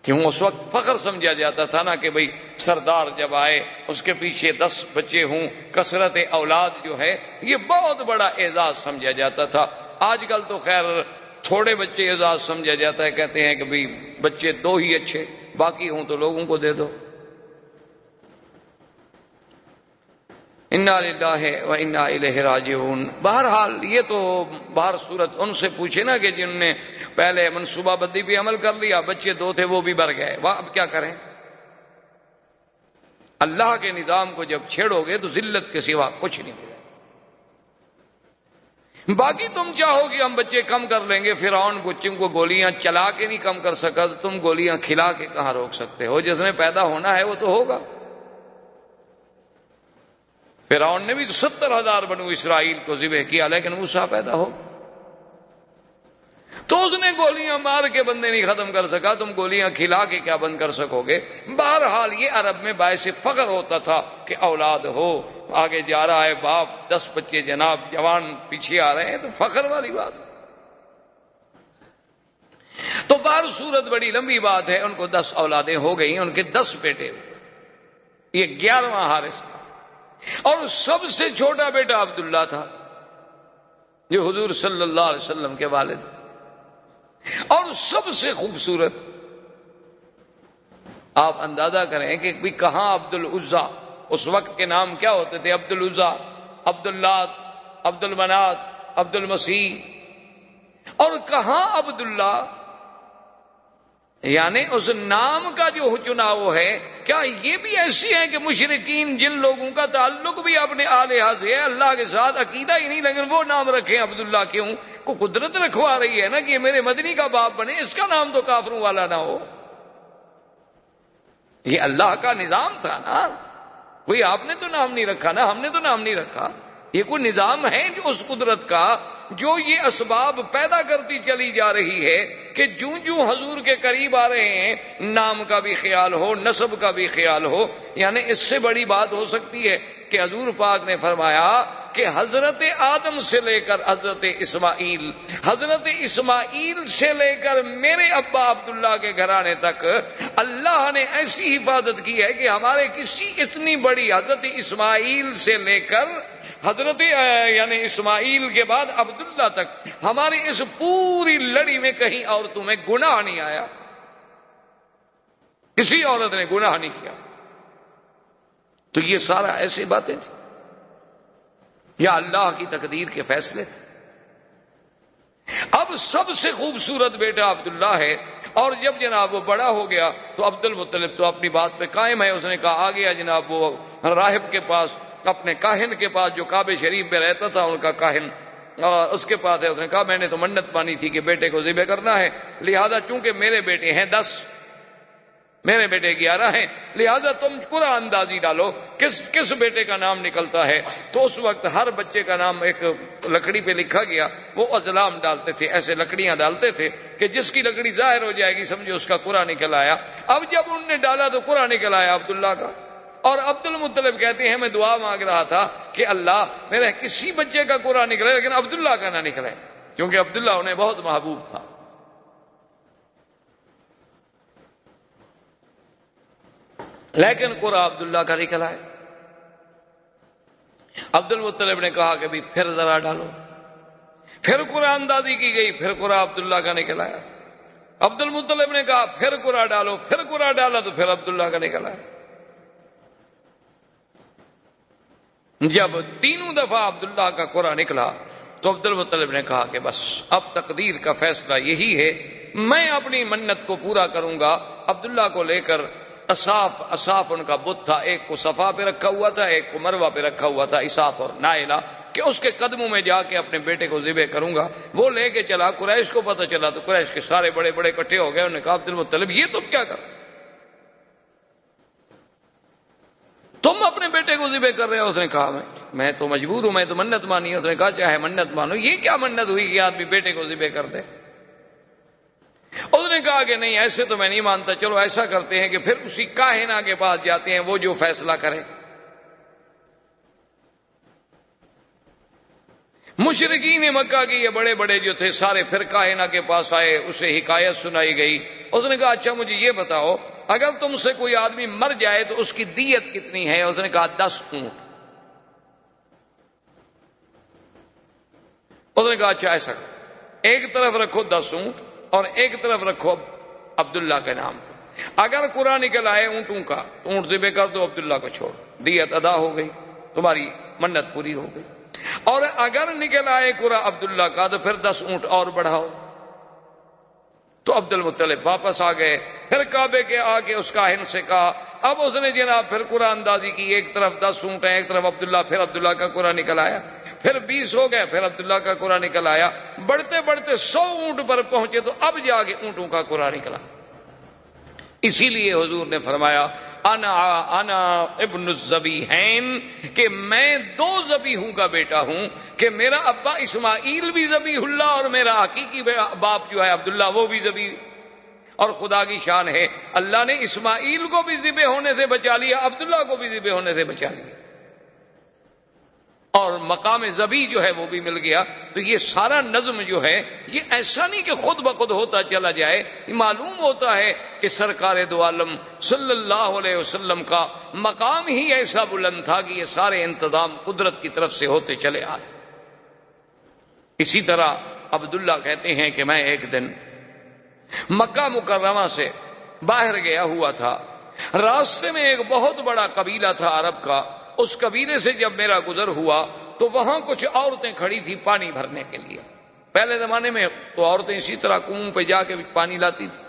کیوں اس وقت فخر سمجھا جاتا تھا نا کہ بھئی سردار جب آئے اس کے پیچھے 10 بچے ہوں، کثرت اولاد جو ہے یہ بہت بڑا اعزاز سمجھا جاتا تھا۔ آج کل تو خیر تھوڑے بچے اعزاز سمجھا جاتا ہے، کہتے ہیں کہ بھئی بچے 2 ہی اچھے، باقی ہوں تو لوگوں کو دے دو۔ انا للہ و انا الیہ راجعون۔ بہرحال یہ تو باہر صورت ان سے پوچھے نا کہ جن نے پہلے منصوبہ بندی پہ عمل کر لیا، بچے 2 تھے وہ بھی مر گئے، وہ اب کیا کریں؟ اللہ کے نظام کو جب چھیڑو گے تو ذلت کے سوا کچھ نہیں ملے۔ باقی تم چاہو کہ ہم بچے کم کر لیں گے، فرعون بچوں کو گولیاں چلا کے نہیں کم کر سکا تو تم گولیاں کھلا کے کہاں روک سکتے ہو؟ جس نے پیدا ہونا ہے وہ تو ہوگا۔ فرعون نے بھی 70,000 بنو اسرائیل کو ذبح کیا لیکن موسیٰ پیدا ہو۔ تو اس نے گولیاں مار کے بندے نہیں ختم کر سکا، تم گولیاں کھلا کے کیا بند کر سکو گے؟ بہرحال یہ عرب میں باعث فخر ہوتا تھا کہ اولاد ہو، آگے جا رہا ہے باپ، 10 بچے جناب جوان پیچھے آ رہے ہیں، تو فخر والی بات ہے۔ تو بہر صورت بڑی لمبی بات ہے، ان کو 10 اولادیں ہو گئیں، ان کے 10 بیٹے ہوئے، یہ 11واں حارث تھا، اور سب سے چھوٹا بیٹا عبداللہ تھا جو حضور صلی اللہ علیہ وسلم کے والد، اور سب سے خوبصورت۔ آپ اندازہ کریں کہ بھی کہاں عبد العزا، اس وقت کے نام کیا ہوتے تھے؟ عبد العزا، عبد اللات، عبد المنات، عبد المسیح، اور کہاں عبداللہ؟ یعنی اس نام کا جو چناؤ ہے، کیا یہ بھی ایسی ہے کہ مشرکین جن لوگوں کا تعلق بھی اپنے الہہ سے ہے، اللہ کے ساتھ عقیدہ ہی نہیں، لیکن وہ نام رکھیں عبداللہ؟ کیوں؟ کو قدرت رکھوا رہی ہے نا کہ یہ میرے مدنی کا باپ بنے، اس کا نام تو کافروں والا نہ ہو۔ یہ اللہ کا نظام تھا نا، کوئی آپ نے تو نام نہیں رکھا نا، ہم نے تو نام نہیں رکھا، یہ کوئی نظام ہے جو اس قدرت کا، جو یہ اسباب پیدا کرتی چلی جا رہی ہے کہ جوں جوں حضور کے قریب آ رہے ہیں نام کا بھی خیال ہو، نسب کا بھی خیال ہو۔ یعنی اس سے بڑی بات ہو سکتی ہے کہ حضور پاک نے فرمایا کہ حضرت آدم سے لے کر حضرت اسماعیل سے لے کر میرے ابا عبداللہ کے گھرانے تک اللہ نے ایسی حفاظت کی ہے کہ ہمارے کسی اتنی بڑی حضرت اسماعیل سے لے کر حضرت یعنی اسماعیل کے بعد عبداللہ تک ہماری اس پوری لڑی میں کہیں عورتوں میں گناہ نہیں آیا، کسی عورت نے گناہ نہیں کیا۔ تو یہ سارا ایسی باتیں تھیں یا اللہ کی تقدیر کے فیصلے تھے۔ اب سب سے خوبصورت بیٹا عبداللہ ہے، اور جب جناب وہ بڑا ہو گیا تو عبد المطلب تو اپنی بات پہ قائم ہے، اس نے کہا آ گیا جناب وہ راہب کے پاس، اپنے کاہن کے پاس جو کعبہ شریف میں رہتا تھا ان کا کاہن، اس کے پاس ہے۔ اس نے کہا میں نے تو منت مانی تھی کہ بیٹے کو ذبح کرنا ہے، لہذا چونکہ میرے بیٹے ہیں 10، میرے بیٹے 11 ہیں، لہذا تم قرآن اندازی ڈالو کس بیٹے کا نام نکلتا ہے۔ تو اس وقت ہر بچے کا نام ایک لکڑی پہ لکھا گیا، وہ ازلام ڈالتے تھے، ایسے لکڑیاں ڈالتے تھے کہ جس کی لکڑی ظاہر ہو جائے گی سمجھو اس کا قرآن نکل آیا۔ اب جب انہوں نے ڈالا تو قرآن نکل آیا عبداللہ کا، اور عبد المطلب کہتے ہیں میں دعا مانگ رہا تھا کہ اللہ میرے کسی بچے کا قرآن نکلے لیکن عبداللہ کا نہ نکلے، کیونکہ عبداللہ انہیں بہت محبوب تھا۔ لیکن قرآن عبداللہ کا نکلا ہے۔ عبد المطلب نے کہا کہ بھی پھر ذرا ڈالو، پھر قرآن اندازی کی گئی، پھر قرآن عبداللہ کا نکلا ہے۔ عبد المطلب نے کہا پھر قرآن ڈالو، پھر قرآن ڈالا تو پھر عبداللہ کا نکلا ہے۔ جب تینوں دفعہ عبداللہ کا قرآن نکلا تو عبد المطلب نے کہا کہ بس اب تقدیر کا فیصلہ یہی ہے، میں اپنی منت کو پورا کروں گا۔ عبداللہ کو لے کر اصاف ان کا بت تھا، ایک کو صفا پہ رکھا ہوا تھا، ایک کو مروہ پہ رکھا ہوا تھا، اصاف اور نائلہ، کہ اس کے قدموں میں جا کے اپنے بیٹے کو ذبح کروں گا۔ وہ لے کے چلا، قریش کو پتہ چلا تو قریش کے سارے بڑے بڑے اکٹھے ہو گئے۔ انہوں نے کہا عبد المطلب یہ تم کیا کر، تم اپنے بیٹے کو ذبح کر رہے ہو؟ اس نے کہا میں تو مجبور ہوں، میں تو منت مانی ہے۔ اس نے کہا چاہے منت مانو، یہ کیا منت ہوئی کہ آدمی بیٹے کو ذبح کر دے؟ اس نے کہا کہ نہیں ایسے تو میں نہیں مانتا، چلو ایسا کرتے ہیں کہ پھر اسی کاہنہ کے پاس جاتے ہیں، وہ جو فیصلہ کرے۔ مشرکین مکہ کے یہ بڑے بڑے جو تھے سارے پھر کاہنہ کے پاس آئے، اسے حکایت سنائی گئی۔ اس نے کہا اچھا مجھے یہ بتاؤ اگر تم سے کوئی آدمی مر جائے تو اس کی دیت کتنی ہے؟ اس نے کہا 10 اونٹ۔ اس نے کہا اچھا ایسا کرو، ایک طرف رکھو 10 اونٹ اور ایک طرف رکھو عبداللہ کے نام، اگر قرآن نکل آئے اونٹوں کا تو اونٹ ذبح کر دو، عبداللہ کو چھوڑ، دیت ادا ہو گئی، تمہاری منت پوری ہو گئی۔ اور اگر نکل آئے قرآن عبداللہ کا تو پھر 10 اونٹ اور بڑھاؤ۔ تو عبد المطلب واپس آ گئے، پھر کعبے کے آ کے اس کاہن سے کہا، اب اس نے جناب پھر قرآن اندازی کی، ایک طرف 10 اونٹ ہیں، ایک طرف عبداللہ، پھر عبداللہ کا قرآن نکل آیا، پھر 20 ہو گئے، پھر عبداللہ کا قرآن نکل آیا، بڑھتے بڑھتے 100 اونٹ پر پہنچے تو اب جا کے اونٹوں کا قرآن نکلا۔ اسی لیے حضور نے فرمایا انا ابن الذبیحین، کہ میں دو ذبیحوں کا بیٹا ہوں، کہ میرا ابا اسماعیل بھی ذبیح اللہ اور میرا حقیقی باپ جو ہے عبداللہ وہ بھی ذبیح۔ اور خدا کی شان ہے، اللہ نے اسماعیل کو بھی ذبح ہونے سے بچا لیا، عبداللہ کو بھی ذبح ہونے سے بچا لیا، اور مقام ذبیح جو ہے وہ بھی مل گیا۔ تو یہ سارا نظم جو ہے یہ ایسا نہیں کہ خود بخود ہوتا چلا جائے، یہ معلوم ہوتا ہے کہ سرکار دو عالم صلی اللہ علیہ وسلم کا مقام ہی ایسا بلند تھا کہ یہ سارے انتظام قدرت کی طرف سے ہوتے چلے آئے۔ اسی طرح عبداللہ کہتے ہیں کہ میں ایک دن مکہ مکرمہ سے باہر گیا ہوا تھا، راستے میں ایک بہت بڑا قبیلہ تھا عرب کا، اس قبیلے سے جب میرا گزر ہوا تو وہاں کچھ عورتیں کھڑی تھی پانی بھرنے کے لیے۔ پہلے زمانے میں تو عورتیں اسی طرح کنویں پہ جا کے پانی لاتی تھی۔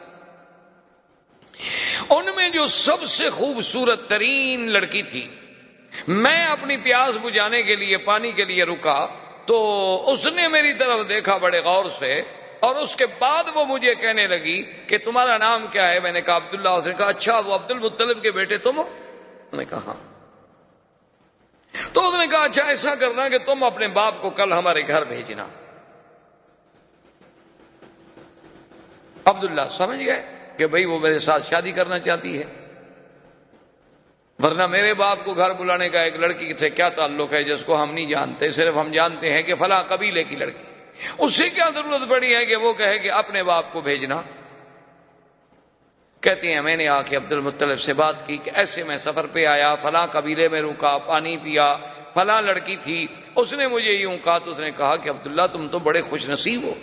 ان میں جو سب سے خوبصورت ترین لڑکی تھی، میں اپنی پیاس بجھانے کے لیے پانی کے لیے رکا تو اس نے میری طرف دیکھا بڑے غور سے، اور اس کے بعد وہ مجھے کہنے لگی کہ تمہارا نام کیا ہے؟ میں نے کہا عبداللہ۔ اس نے کہا اچھا وہ عبد المطلب کے بیٹے تم ہو؟ میں نے کہا ہاں۔ تو اس نے کہا اچھا ایسا کرنا کہ تم اپنے باپ کو کل ہمارے گھر بھیجنا۔ عبداللہ سمجھ گئے کہ بھئی وہ میرے ساتھ شادی کرنا چاہتی ہے، ورنہ میرے باپ کو گھر بلانے کا ایک لڑکی سے کیا تعلق ہے جس کو ہم نہیں جانتے، صرف ہم جانتے ہیں کہ فلاں قبیلے کی لڑکی، اس سے کیا ضرورت پڑی ہے کہ وہ کہے کہ اپنے باپ کو بھیجنا۔ کہتے ہیں میں نے آ کے عبد المطلب سے بات کی کہ ایسے میں سفر پہ آیا، فلاں قبیلے میں رکا، پانی پیا، فلاں لڑکی تھی، اس نے مجھے یوں کہا۔ تو اس نے کہا کہ عبداللہ تم تو بڑے خوش نصیب ہو۔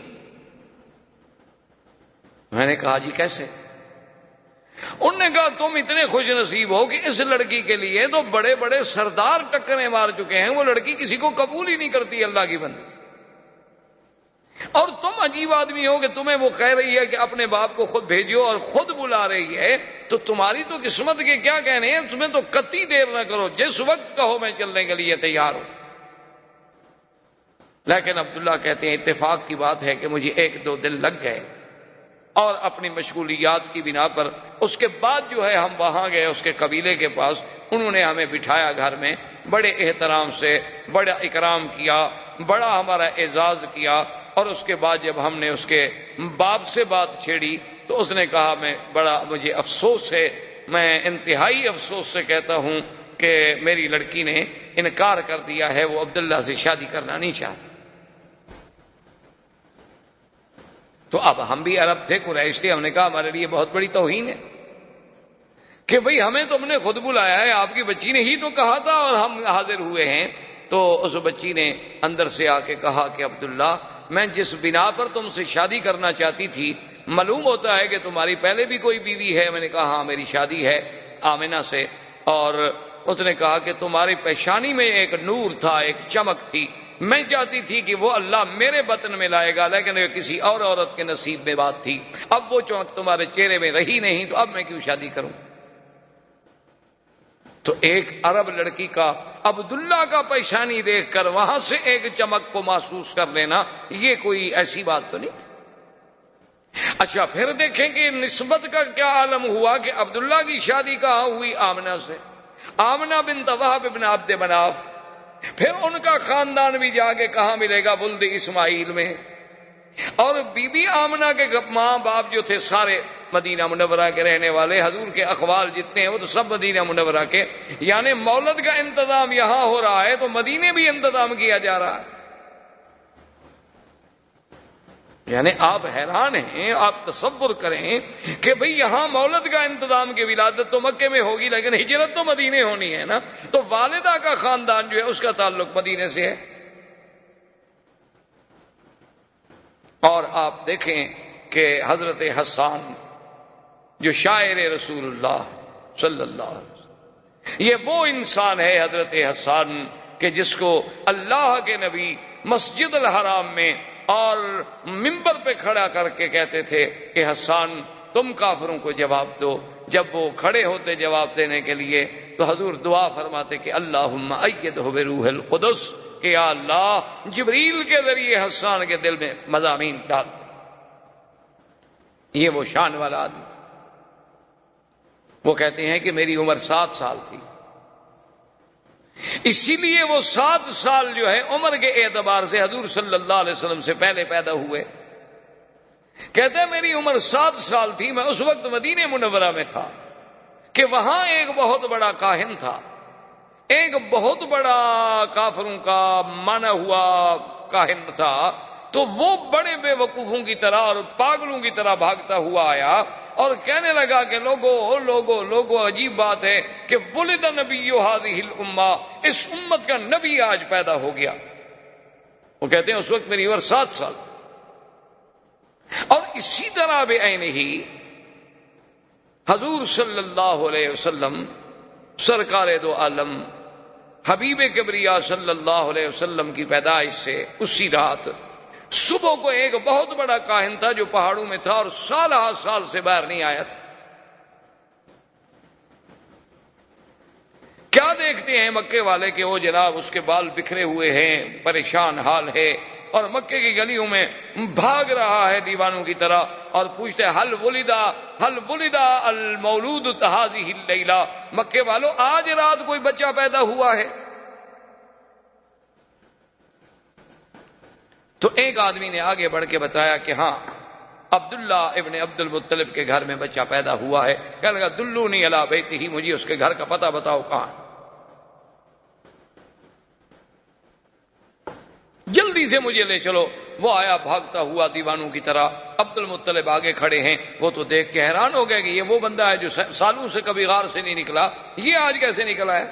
میں نے کہا جی کیسے؟ انہوں نے کہا تم اتنے خوش نصیب ہو کہ اس لڑکی کے لیے تو بڑے بڑے سردار ٹکریں مار چکے ہیں، وہ لڑکی کسی کو قبول ہی نہیں کرتی اللہ کی بندی، اور تم عجیب آدمی ہو کہ تمہیں وہ کہہ رہی ہے کہ اپنے باپ کو خود بھیجو اور خود بلا رہی ہے، تو تمہاری تو قسمت کے کیا کہنے ہیں، تمہیں تو قطعی دیر نہ کرو، جس وقت کہو میں چلنے کے لیے تیار ہوں۔ لیکن عبداللہ کہتے ہیں اتفاق کی بات ہے کہ مجھے 1-2 دن لگ گئے، اور اپنی مشغولیات کی بنا پر اس کے بعد جو ہے ہم وہاں گئے اس کے قبیلے کے پاس، انہوں نے ہمیں بٹھایا گھر میں، بڑے احترام سے بڑا اکرام کیا، بڑا ہمارا اعزاز کیا، اور اس کے بعد جب ہم نے اس کے باپ سے بات چھیڑی تو اس نے کہا مجھے افسوس ہے، میں انتہائی افسوس سے کہتا ہوں کہ میری لڑکی نے انکار کر دیا ہے، وہ عبداللہ سے شادی کرنا نہیں چاہتی۔ تو اب ہم بھی عرب تھے، قریش تھے، ہم نے کہا ہمارے لیے بہت بڑی توہین ہے کہ بھئی ہمیں تم نے خود بلایا ہے، آپ کی بچی نے ہی تو کہا تھا اور ہم حاضر ہوئے ہیں۔ تو اس بچی نے اندر سے آ کے کہا کہ عبداللہ میں جس بنا پر تم سے شادی کرنا چاہتی تھی، معلوم ہوتا ہے کہ تمہاری پہلے بھی کوئی بیوی ہے۔ میں نے کہا ہاں میری شادی ہے آمنہ سے، اور اس نے کہا کہ تمہاری پیشانی میں ایک نور تھا، ایک چمک تھی، میں چاہتی تھی کہ وہ اللہ میرے بطن میں لائے گا، لیکن کسی اور عورت کے نصیب میں بات تھی، اب وہ چمک تمہارے چہرے میں رہی نہیں، تو اب میں کیوں شادی کروں؟ تو ایک عرب لڑکی کا عبداللہ کا پیشانی دیکھ کر وہاں سے ایک چمک کو محسوس کر لینا، یہ کوئی ایسی بات تو نہیں تھی۔ اچھا پھر دیکھیں کہ نسبت کا کیا عالم ہوا کہ عبداللہ کی شادی کہاں ہوئی؟ آمنہ سے، آمنہ بنت وہب بن عبد مناف۔ پھر ان کا خاندان بھی جا کے کہاں ملے گا؟ ولد اسماعیل میں۔ اور بی بی آمنہ کے ماں باپ جو تھے سارے مدینہ منورہ کے رہنے والے، حضور کے اقوال جتنے ہیں وہ تو سب مدینہ منورہ کے، یعنی مولد کا انتظام یہاں ہو رہا ہے تو مدینے بھی انتظام کیا جا رہا ہے۔ یعنی آپ حیران ہیں، آپ تصور کریں کہ بھئی یہاں مولد کا انتظام کی ولادت تو مکے میں ہوگی، لیکن ہجرت تو مدینے ہونی ہے نا، تو والدہ کا خاندان جو ہے اس کا تعلق مدینے سے ہے۔ اور آپ دیکھیں کہ حضرت حسان جو شاعر رسول اللہ صلی اللہ علیہ وسلم، یہ وہ انسان ہے حضرت حسان کہ جس کو اللہ کے نبی مسجد الحرام میں اور منبر پہ کھڑا کر کے کہتے تھے کہ حسان تم کافروں کو جواب دو۔ جب وہ کھڑے ہوتے جواب دینے کے لیے تو حضور دعا فرماتے کہ اللہم ایدہ بروح القدس، کہ یا اللہ جبریل کے ذریعے حسان کے دل میں مضامین ڈال۔ یہ وہ شان والا آدمی۔ وہ کہتے ہیں کہ میری عمر 7 سال تھی، اسی لیے وہ 7 سال جو ہے عمر کے اعتبار سے حضور صلی اللہ علیہ وسلم سے پہلے پیدا ہوئے۔ کہتے ہیں میری عمر 7 سال تھی، میں اس وقت مدینہ منورہ میں تھا کہ وہاں ایک بہت بڑا کاہن تھا، ایک بہت بڑا کافروں کا مانا ہوا کاہن تھا، تو وہ بڑے بے وقوفوں کی طرح اور پاگلوں کی طرح بھاگتا ہوا آیا اور کہنے لگا کہ لوگو عجیب بات ہے کہ ولد نبی هذه الامہ، اس امت کا نبی آج پیدا ہو گیا۔ وہ کہتے ہیں اس وقت میری عمر 7 سال تھی۔ اور اسی طرح بے عین ہی حضور صلی اللہ علیہ وسلم سرکار دو عالم حبیب کبریا صلی اللہ علیہ وسلم کی پیدائش سے اسی رات صبح کو ایک بہت بڑا کاہن تھا جو پہاڑوں میں تھا اور سال ہا سال سے باہر نہیں آیا تھا۔ کیا دیکھتے ہیں مکے والے کہ وہ جناب اس کے بال بکھرے ہوئے ہیں، پریشان حال ہے، اور مکے کی گلیوں میں بھاگ رہا ہے دیوانوں کی طرح، اور پوچھتے ہیں حل ولدا المولود هذه اللیلہ، مکے والوں آج رات کوئی بچہ پیدا ہوا ہے؟ تو ایک آدمی نے آگے بڑھ کے بتایا کہ ہاں عبداللہ ابن عبد المطلب کے گھر میں بچہ پیدا ہوا ہے۔ کہنے لگا دلونی علی بیتہ، مجھے اس کے گھر کا پتہ بتاؤ کہاں۔ جلدی سے مجھے لے چلو۔ وہ آیا بھاگتا ہوا دیوانوں کی طرح، عبد المطلب آگے کھڑے ہیں، وہ تو دیکھ کے حیران ہو گئے کہ یہ وہ بندہ ہے جو سالوں سے کبھی غار سے نہیں نکلا، یہ آج کیسے نکلا ہے؟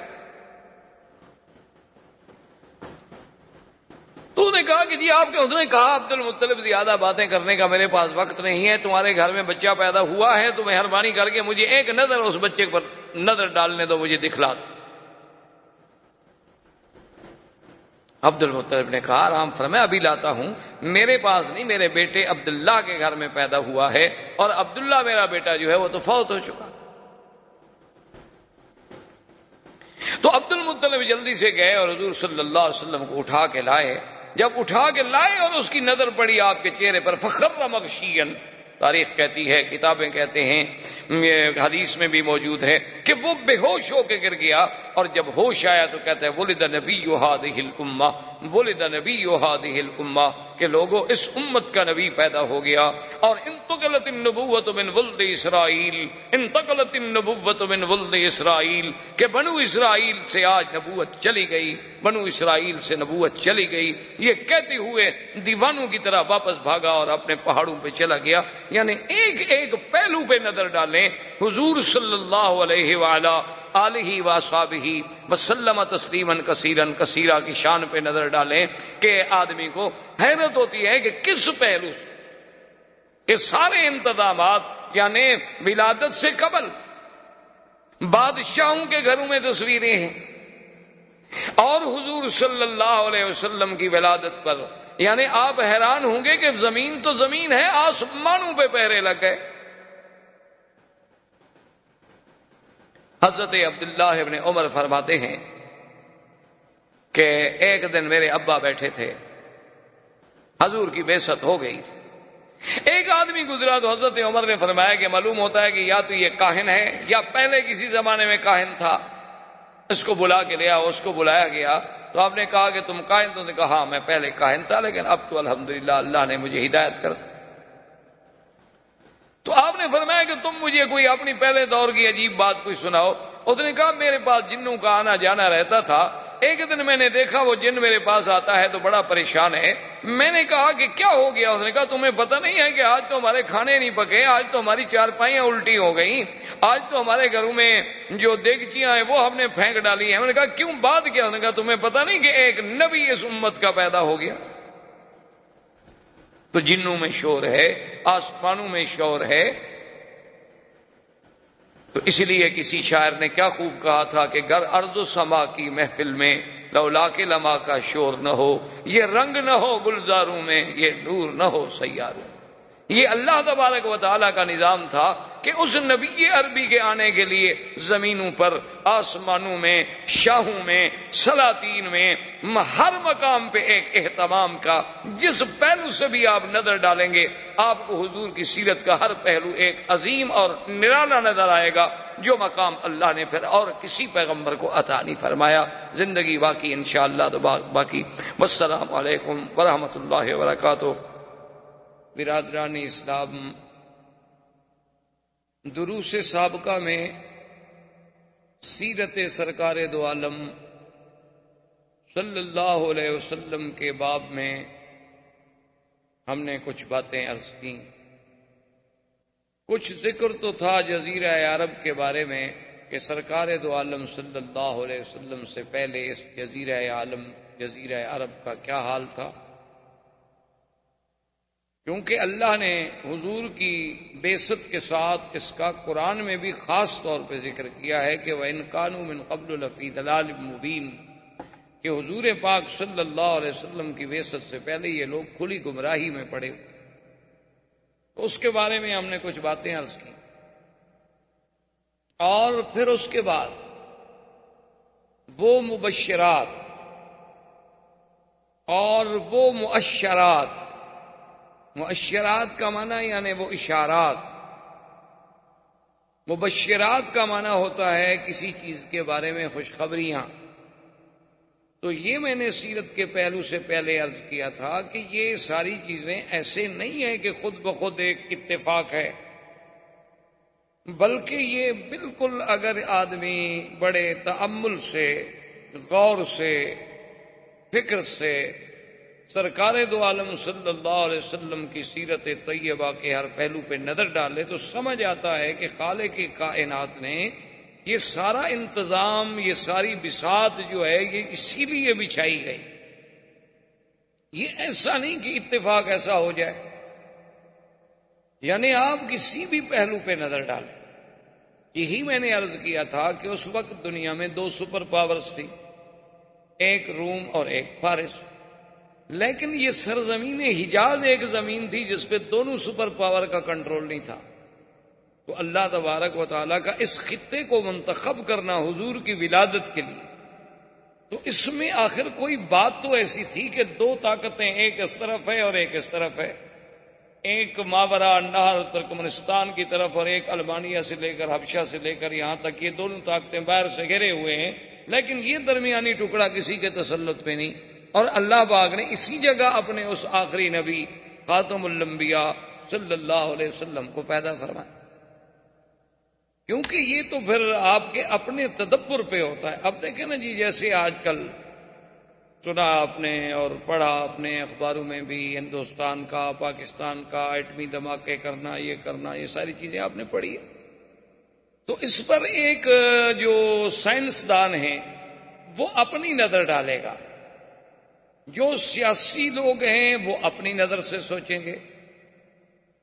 تو نے کہا کہ جی آپ کے، اس نے کہا عبد المطلب زیادہ باتیں کرنے کا میرے پاس وقت نہیں ہے، تمہارے گھر میں بچہ پیدا ہوا ہے تو مہربانی کر کے مجھے ایک نظر اس بچے پر نظر ڈالنے دو، مجھے دکھلا دو۔ عبد المطلب نے کہا آرام فرمائے، ابھی لاتا ہوں، میرے پاس نہیں، میرے بیٹے عبداللہ کے گھر میں پیدا ہوا ہے، اور عبداللہ میرا بیٹا جو ہے وہ تو فوت ہو چکا۔ تو عبد المطلب جلدی سے گئے اور حضور صلی اللہ علیہ وسلم کو اٹھا کے لائے۔ جب اٹھا کے لائے اور اس کی نظر پڑی آپ کے چہرے پر، فخر مغشیاً، تاریخ کہتی ہے، کتابیں کہتے ہیں، حدیث میں بھی موجود ہے کہ وہ بے ہوش ہو کے گر گیا، اور جب ہوش آیا تو کہتا ہے ولد نبی هذه الامہ، ولد نبی هذه الامہ، کہ لوگوں اس امت کا نبی پیدا ہو گیا۔ اور انتقلت النبوۃ من ولد اسرائیل، انتقلت النبوۃ من ولد اسرائیل، کہ بنو اسرائیل سے آج نبوت چلی گئی، بنو اسرائیل سے نبوت چلی گئی، یہ کہتے ہوئے دیوانوں کی طرح واپس بھاگا اور اپنے پہاڑوں پہ چلا گیا۔ یعنی ایک ایک پہلو پہ نظر ڈالیں، حضور صلی اللہ علیہ وآلہ آلہ وصحبہ وسلم تسلیما کثیرا کثیرا کی شان پہ نظر ڈالیں کہ آدمی کو حیرت ہوتی ہے کہ کس پہلو سے، کہ سارے انتظامات یعنی ولادت سے قبل بادشاہوں کے گھروں میں تصویریں ہیں، اور حضور صلی اللہ علیہ وسلم کی ولادت پر یعنی آپ حیران ہوں گے کہ زمین تو زمین ہے، آسمانوں پہ پہرے لگ گئے۔ حضرت عبداللہ ابن عمر فرماتے ہیں کہ ایک دن میرے ابا بیٹھے تھے، حضور کی بعثت ہو گئی تھی، ایک آدمی گزرا تو حضرت عمر نے فرمایا کہ معلوم ہوتا ہے کہ یا تو یہ کاہن ہے یا پہلے کسی زمانے میں کاہن تھا، اس کو بلا کے لیا۔ اس کو بلایا گیا تو آپ نے کہا کہ تم کاہن؟ تو نے کہا ہاں میں پہلے کاہن تھا لیکن اب تو الحمدللہ اللہ نے مجھے ہدایت کر دی۔ تو آپ نے فرمایا کہ تم مجھے کوئی اپنی پہلے دور کی عجیب بات کوئی سناؤ۔ اس نے کہا میرے پاس جنوں کا آنا جانا رہتا تھا، ایک دن میں نے دیکھا وہ جن میرے پاس آتا ہے تو بڑا پریشان ہے۔ میں نے کہا کہ کیا ہو گیا؟ اس نے کہا تمہیں پتہ نہیں ہے کہ آج تو ہمارے کھانے نہیں پکے، آج تو ہماری چارپائیاں الٹی ہو گئیں، آج تو ہمارے گھروں میں جو دیگچیاں ہیں وہ ہم نے پھینک ڈالی ہیں۔ میں نے کہا کیوں، بات کیا؟ اس نے کہا تمہیں پتہ نہیں کہ ایک نبی اس امت کا پیدا ہو گیا؟ تو جنوں میں شور ہے، آسمانوں میں شور ہے۔ تو اس لیے کسی شاعر نے کیا خوب کہا تھا کہ گر ارض و سما کی محفل میں لولا کے لما کا شور نہ ہو، یہ رنگ نہ ہو گلزاروں میں، یہ نور نہ ہو سیاروں۔ یہ اللہ تبارک و تعالیٰ کا نظام تھا کہ اس نبی عربی کے آنے کے لیے زمینوں پر، آسمانوں میں، شاہوں میں، سلاطین میں، ہر مقام پہ ایک اہتمام کا، جس پہلو سے بھی آپ نظر ڈالیں گے آپ کو حضور کی سیرت کا ہر پہلو ایک عظیم اور نرالا نظر آئے گا، جو مقام اللہ نے پھر اور کسی پیغمبر کو عطا نہیں فرمایا۔ زندگی باقی انشاءاللہ تو باقی۔ والسلام علیکم ورحمۃ اللہ وبرکاتہ۔ برادران اسلام، دروس سابقہ میں سیرت سرکار دو عالم صلی اللہ علیہ وسلم کے باب میں ہم نے کچھ باتیں عرض کی۔ کچھ ذکر تو تھا جزیرہ عرب کے بارے میں کہ سرکار دو عالم صلی اللہ علیہ وسلم سے پہلے اس جزیرہ عرب کا کیا حال تھا، کیونکہ اللہ نے حضور کی بعثت کے ساتھ اس کا قرآن میں بھی خاص طور پہ ذکر کیا ہے کہ وَإِن كَانُوا مِن قَبْلُ لَفِي ضَلَالٍ مُبِينٍ، کہ حضور پاک صلی اللہ علیہ وسلم کی بعثت سے پہلے یہ لوگ کھلی گمراہی میں پڑے ہوئے تھے۔ تو اس کے بارے میں ہم نے کچھ باتیں عرض کی، اور پھر اس کے بعد وہ مبشرات اور وہ مؤشرات، مؤشرات کا معنی یعنی وہ اشارات، مبشرات کا معنی ہوتا ہے کسی چیز کے بارے میں خوشخبریاں۔ تو یہ میں نے سیرت کے پہلو سے پہلے عرض کیا تھا کہ یہ ساری چیزیں ایسے نہیں ہیں کہ خود بخود ایک اتفاق ہے، بلکہ یہ بالکل اگر آدمی بڑے تأمل سے، غور سے، فکر سے سرکار دو عالم صلی اللہ علیہ وسلم کی سیرت طیبہ کے ہر پہلو پہ نظر ڈالے تو سمجھ آتا ہے کہ خالق کائنات نے یہ سارا انتظام، یہ ساری بساط جو ہے یہ اسی لیے بچھائی گئی۔ یہ ایسا نہیں کہ اتفاق ایسا ہو جائے، یعنی آپ کسی بھی پہلو پہ نظر ڈالیں۔ یہی میں نے عرض کیا تھا کہ اس وقت دنیا میں دو سپر پاورز تھی، ایک روم اور ایک فارس، لیکن یہ سرزمین حجاز ایک زمین تھی جس پہ دونوں سپر پاور کا کنٹرول نہیں تھا۔ تو اللہ تبارک و تعالیٰ کا اس خطے کو منتخب کرنا حضور کی ولادت کے لیے، تو اس میں آخر کوئی بات تو ایسی تھی کہ دو طاقتیں، ایک اس طرف ہے اور ایک اس طرف ہے، ایک ماورا نہر ترکمنستان کی طرف اور ایک البانیہ سے لے کر حبشہ سے لے کر یہاں تک، یہ دونوں طاقتیں باہر سے گھرے ہوئے ہیں، لیکن یہ درمیانی ٹکڑا کسی کے تسلط پہ نہیں۔ اور اللہ پاک نے اسی جگہ اپنے اس آخری نبی خاتم الانبیاء صلی اللہ علیہ وسلم کو پیدا فرمایا، کیونکہ یہ تو پھر آپ کے اپنے تدبر پہ ہوتا ہے۔ اب دیکھیں نا جی، جیسے آج کل سنا آپ نے اور پڑھا اپنے اخباروں میں بھی، ہندوستان کا، پاکستان کا ایٹمی دھماکے کرنا، یہ ساری چیزیں آپ نے پڑھی ہے۔ تو اس پر ایک جو سائنسدان ہیں وہ اپنی نظر ڈالے گا، جو سیاسی لوگ ہیں وہ اپنی نظر سے سوچیں گے،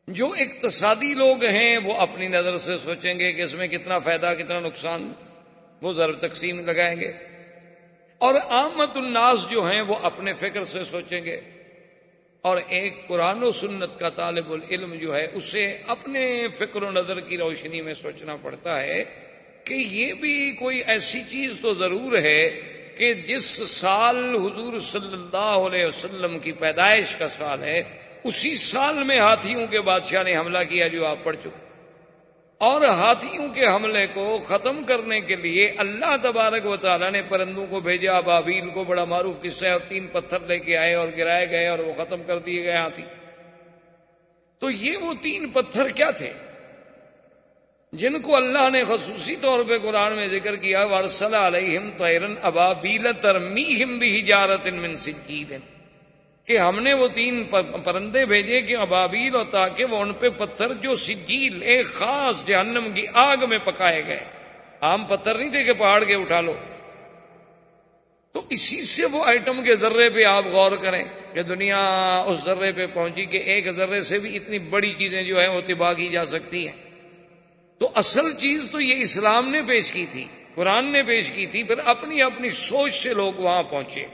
جو اقتصادی لوگ ہیں وہ اپنی نظر سے سوچیں گے کہ اس میں کتنا فائدہ کتنا نقصان، وہ ضرب تقسیم لگائیں گے، اور عامت الناس جو ہیں وہ اپنے فکر سے سوچیں گے، اور ایک قرآن و سنت کا طالب العلم جو ہے اسے اپنے فکر و نظر کی روشنی میں سوچنا پڑتا ہے کہ یہ بھی کوئی ایسی چیز تو ضرور ہے کہ جس سال حضور صلی اللہ علیہ وسلم کی پیدائش کا سال ہے، اسی سال میں ہاتھیوں کے بادشاہ نے حملہ کیا جو آپ پڑھ چکے، اور ہاتھیوں کے حملے کو ختم کرنے کے لیے اللہ تبارک و تعالیٰ نے پرندوں کو بھیجا، ابابیل کو، بڑا معروف قصہ ہے، اور 3 پتھر لے کے آئے اور گرائے گئے اور وہ ختم کر دیے گئے ہاتھی۔ تو یہ وہ 3 پتھر کیا تھے جن کو اللہ نے خصوصی طور پہ قرآن میں ذکر کیا، وَأَرْسَلَ عَلَيْهِمْ طَيْرًا أَبَابِيلَ تَرْمِيهِمْ بِحِجَارَةٍ مِّن سِجِّيلٍ، کہ ہم نے وہ 3 پرندے بھیجے کہ ابابیل، اور تاکہ وہ ان پہ پتھر جو سجیل، ایک خاص جہنم کی آگ میں پکائے گئے، عام پتھر نہیں تھے کہ پہاڑ کے اٹھا لو۔ تو اسی سے وہ ایٹم کے ذرے پہ آپ غور کریں کہ دنیا اس ذرے پہ پہنچی کہ ایک ذرے سے بھی اتنی بڑی چیزیں جو ہیں وہ تباہ کی جا سکتی ہیں۔ تو اصل چیز تو یہ اسلام نے پیش کی تھی، قرآن نے پیش کی تھی، پھر اپنی اپنی سوچ سے لوگ وہاں پہنچے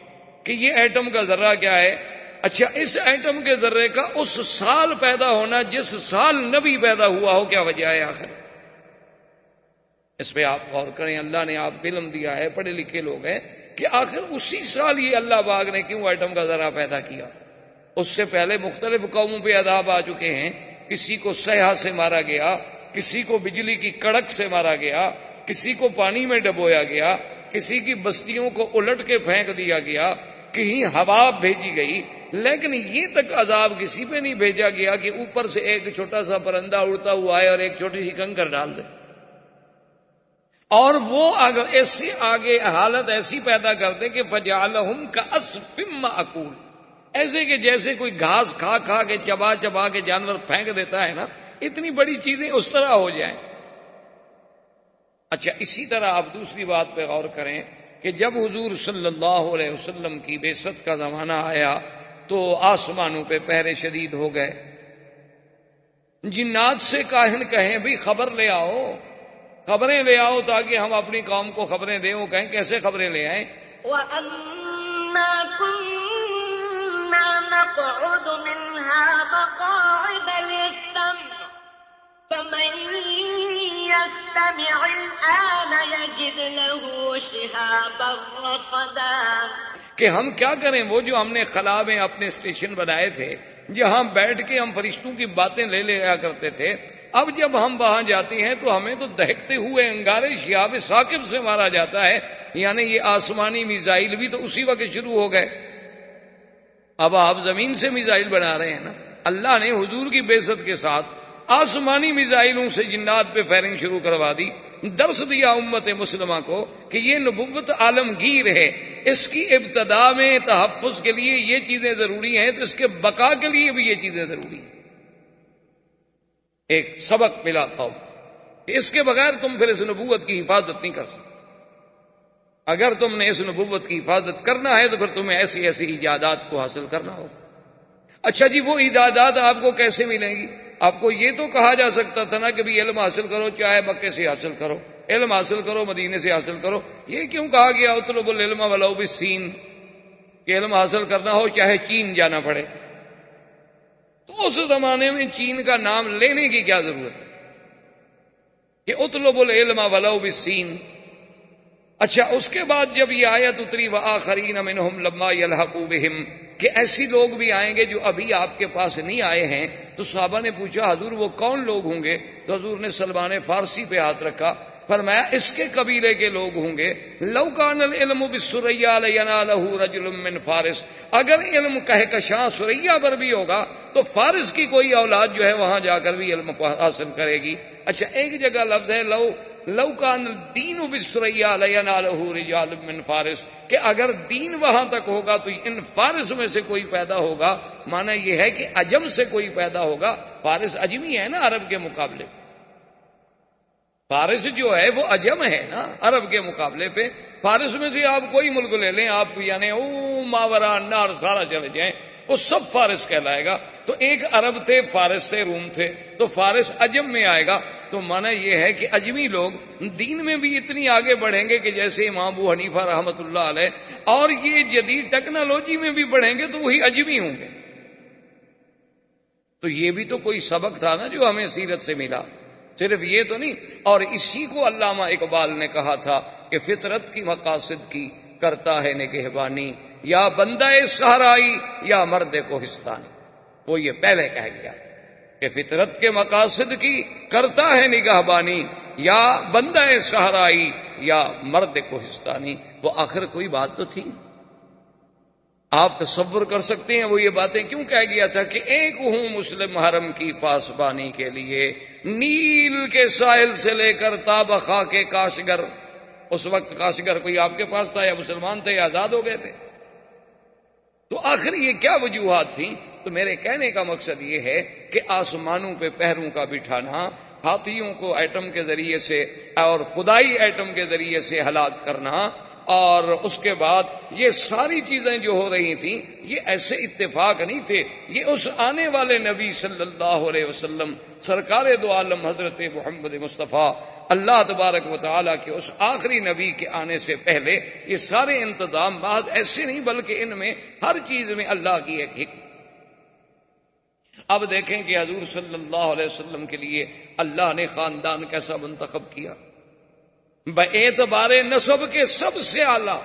کہ یہ ایٹم کا ذرہ کیا ہے، اچھا، اس ایٹم کے ذرے کا اس سال پیدا ہونا جس سال نبی پیدا ہوا ہو، کیا وجہ ہے آخر؟ اس پہ آپ غور کریں. اللہ نے آپ کو علم دیا ہے، پڑھے لکھے لوگ ہیں، کہ آخر اسی سال یہ اللہ پاک نے کیوں ایٹم کا ذرہ پیدا کیا؟ اس سے پہلے مختلف قوموں پہ عذاب آ چکے ہیں. کسی کو سیاح سے مارا گیا، کسی کو بجلی کی کڑک سے مارا گیا، کسی کو پانی میں ڈبویا گیا، کسی کی بستیوں کو الٹ کے پھینک دیا گیا، کہیں ہوا بھیجی گئی. لیکن یہ تک عذاب کسی پہ نہیں بھیجا گیا کہ اوپر سے ایک چھوٹا سا پرندہ اڑتا ہوا آئے اور ایک چھوٹی سی کنکر ڈال دے، اور وہ اگر ایسی آگے حالت ایسی پیدا کر دے کہ فجعلہم کعصف مأکول، ایسے کہ جیسے کوئی گھاس کھا کھا کے چبا چبا کے جانور پھینک دیتا ہے نا، اتنی بڑی چیزیں اس طرح ہو جائیں. اچھا، اسی طرح آپ دوسری بات پہ غور کریں کہ جب حضور صلی اللہ علیہ وسلم کی بعثت کا زمانہ آیا تو آسمانوں پہ پہرے شدید ہو گئے. جنات سے کاہن کہیں بھی خبر لے آؤ، خبریں لے آؤ تاکہ ہم اپنی قوم کو خبریں دیں. وہ کہیں کیسے خبریں لے آئیں؟ وَأَنَّا كُنَّا نَقْعُدُ مِنْهَا مَقَاعِدَ لِلسَّمْعِ فَمَن يَسْتَمِعِ الْآنَ يَجِدْ لَهُ شِهَابًا رَّصَدًا. کہ ہم کیا کریں؟ وہ جو ہم نے خلا میں اپنے اسٹیشن بنائے تھے جہاں بیٹھ کے ہم فرشتوں کی باتیں لے لیا کرتے تھے، اب جب ہم وہاں جاتے ہیں تو ہمیں تو دہکتے ہوئے انگارے شہاب ثاقب سے مارا جاتا ہے. یعنی یہ آسمانی میزائل بھی تو اسی وقت شروع ہو گئے. اب آپ زمین سے میزائل بنا رہے ہیں نا. اللہ نے حضور کی بعثت کے ساتھ آسمانی میزائلوں سے جنات پہ فائرنگ شروع کروا دی. درس دیا امت مسلمہ کو کہ یہ نبوت عالمگیر ہے، اس کی ابتدا میں تحفظ کے لیے یہ چیزیں ضروری ہیں تو اس کے بقا کے لیے بھی یہ چیزیں ضروری ہیں. ایک سبق ملا قوم کہ اس کے بغیر تم پھر اس نبوت کی حفاظت نہیں کر سکتے. اگر تم نے اس نبوت کی حفاظت کرنا ہے تو پھر تمہیں ایسی ایسی ایجادات کو حاصل کرنا ہوگا. اچھا جی، وہ ایجادات آپ کو کیسے ملیں گی؟ آپ کو یہ تو کہا جا سکتا تھا نا کہ بھی علم حاصل کرو، چاہے مکے سے حاصل کرو، علم حاصل کرو مدینے سے حاصل کرو. یہ کیوں کہا گیا اطلب العلم ولو بالسین، کہ علم حاصل کرنا ہو چاہے چین جانا پڑے؟ تو اس زمانے میں چین کا نام لینے کی کیا ضرورت ہے کہ اطلب العلم ولو بالسین. اچھا، اس کے بعد جب یہ آیت اتری وآخرین منہم لما یلحقوا بہم، کہ ایسی لوگ بھی آئیں گے جو ابھی آپ کے پاس نہیں آئے ہیں، تو صحابہ نے پوچھا حضور وہ کون لوگ ہوں گے؟ تو حضور نے سلمان فارسی پہ ہاتھ رکھا، فرمایا اس کے قبیلے کے لوگ ہوں گے. لو کان العلم بالثریا لینالہ رجل من فارس، اگر علم کہکشاں ثریا پر بھی ہوگا تو فارس کی کوئی اولاد جو ہے وہاں جا کر بھی علم حاصل کرے گی. اچھا، ایک جگہ لفظ ہے لو کان الدین بالثریا لینالہ رجال من فارس، کہ اگر دین وہاں تک ہوگا تو ان فارس میں سے کوئی پیدا ہوگا. معنی یہ ہے کہ عجم سے کوئی پیدا ہوگا. فارس عجمی ہے نا عرب کے مقابلے، فارس جو ہے وہ عجم ہے نا عرب کے مقابلے پہ. فارس میں سے آپ کوئی ملک لے لیں، آپ یعنی ماورا نار سارا چلے جائیں، وہ سب فارس کہلائے گا. تو ایک عرب تھے، فارس تھے، روم تھے، تو فارس عجم میں آئے گا. تو معنی یہ ہے کہ عجمی لوگ دین میں بھی اتنی آگے بڑھیں گے کہ جیسے امام ابو حنیفہ رحمۃ اللہ علیہ، اور یہ جدید ٹیکنالوجی میں بھی بڑھیں گے تو وہی عجمی ہوں گے. تو یہ بھی تو کوئی سبق تھا نا جو ہمیں سیرت سے ملا، صرف یہ تو نہیں. اور اسی کو علامہ اقبال نے کہا تھا کہ فطرت کی مقاصد کی کرتا ہے نگہبانی، یا بندہ صحرائی یا مرد کوہستانی. وہ یہ پہلے کہہ گیا تھا کہ فطرت کے مقاصد کی کرتا ہے نگہبانی، یا بندہ صحرائی یا مرد کوہستانی. وہ آخر کوئی بات تو تھی. آپ تصور کر سکتے ہیں وہ یہ باتیں کیوں کہہ گیا تھا کہ ایک ہوں مسلم حرم کی پاسبانی کے لیے، نیل کے ساحل سے لے کر تاب خاک کاشگر. اس وقت کاشگر کوئی آپ کے پاس تھا یا مسلمان تھے یا آزاد ہو گئے تھے؟ تو آخر یہ کیا وجوہات تھیں؟ تو میرے کہنے کا مقصد یہ ہے کہ آسمانوں پہ پہروں کا بٹھانا، ہاتھیوں کو ایٹم کے ذریعے سے اور خدائی ایٹم کے ذریعے سے ہلاک کرنا، اور اس کے بعد یہ ساری چیزیں جو ہو رہی تھیں یہ ایسے اتفاق نہیں تھے، یہ اس آنے والے نبی صلی اللہ علیہ وسلم سرکار دو عالم حضرت محمد مصطفیٰ اللہ تبارک و تعالیٰ کے اس آخری نبی کے آنے سے پہلے یہ سارے انتظام محض ایسے نہیں بلکہ ان میں ہر چیز میں اللہ کی ایک حکمت۔ اب دیکھیں کہ حضور صلی اللہ علیہ وسلم کے لیے اللہ نے خاندان کیسا منتخب کیا، باعتبار نسب کے سب سے اعلیٰ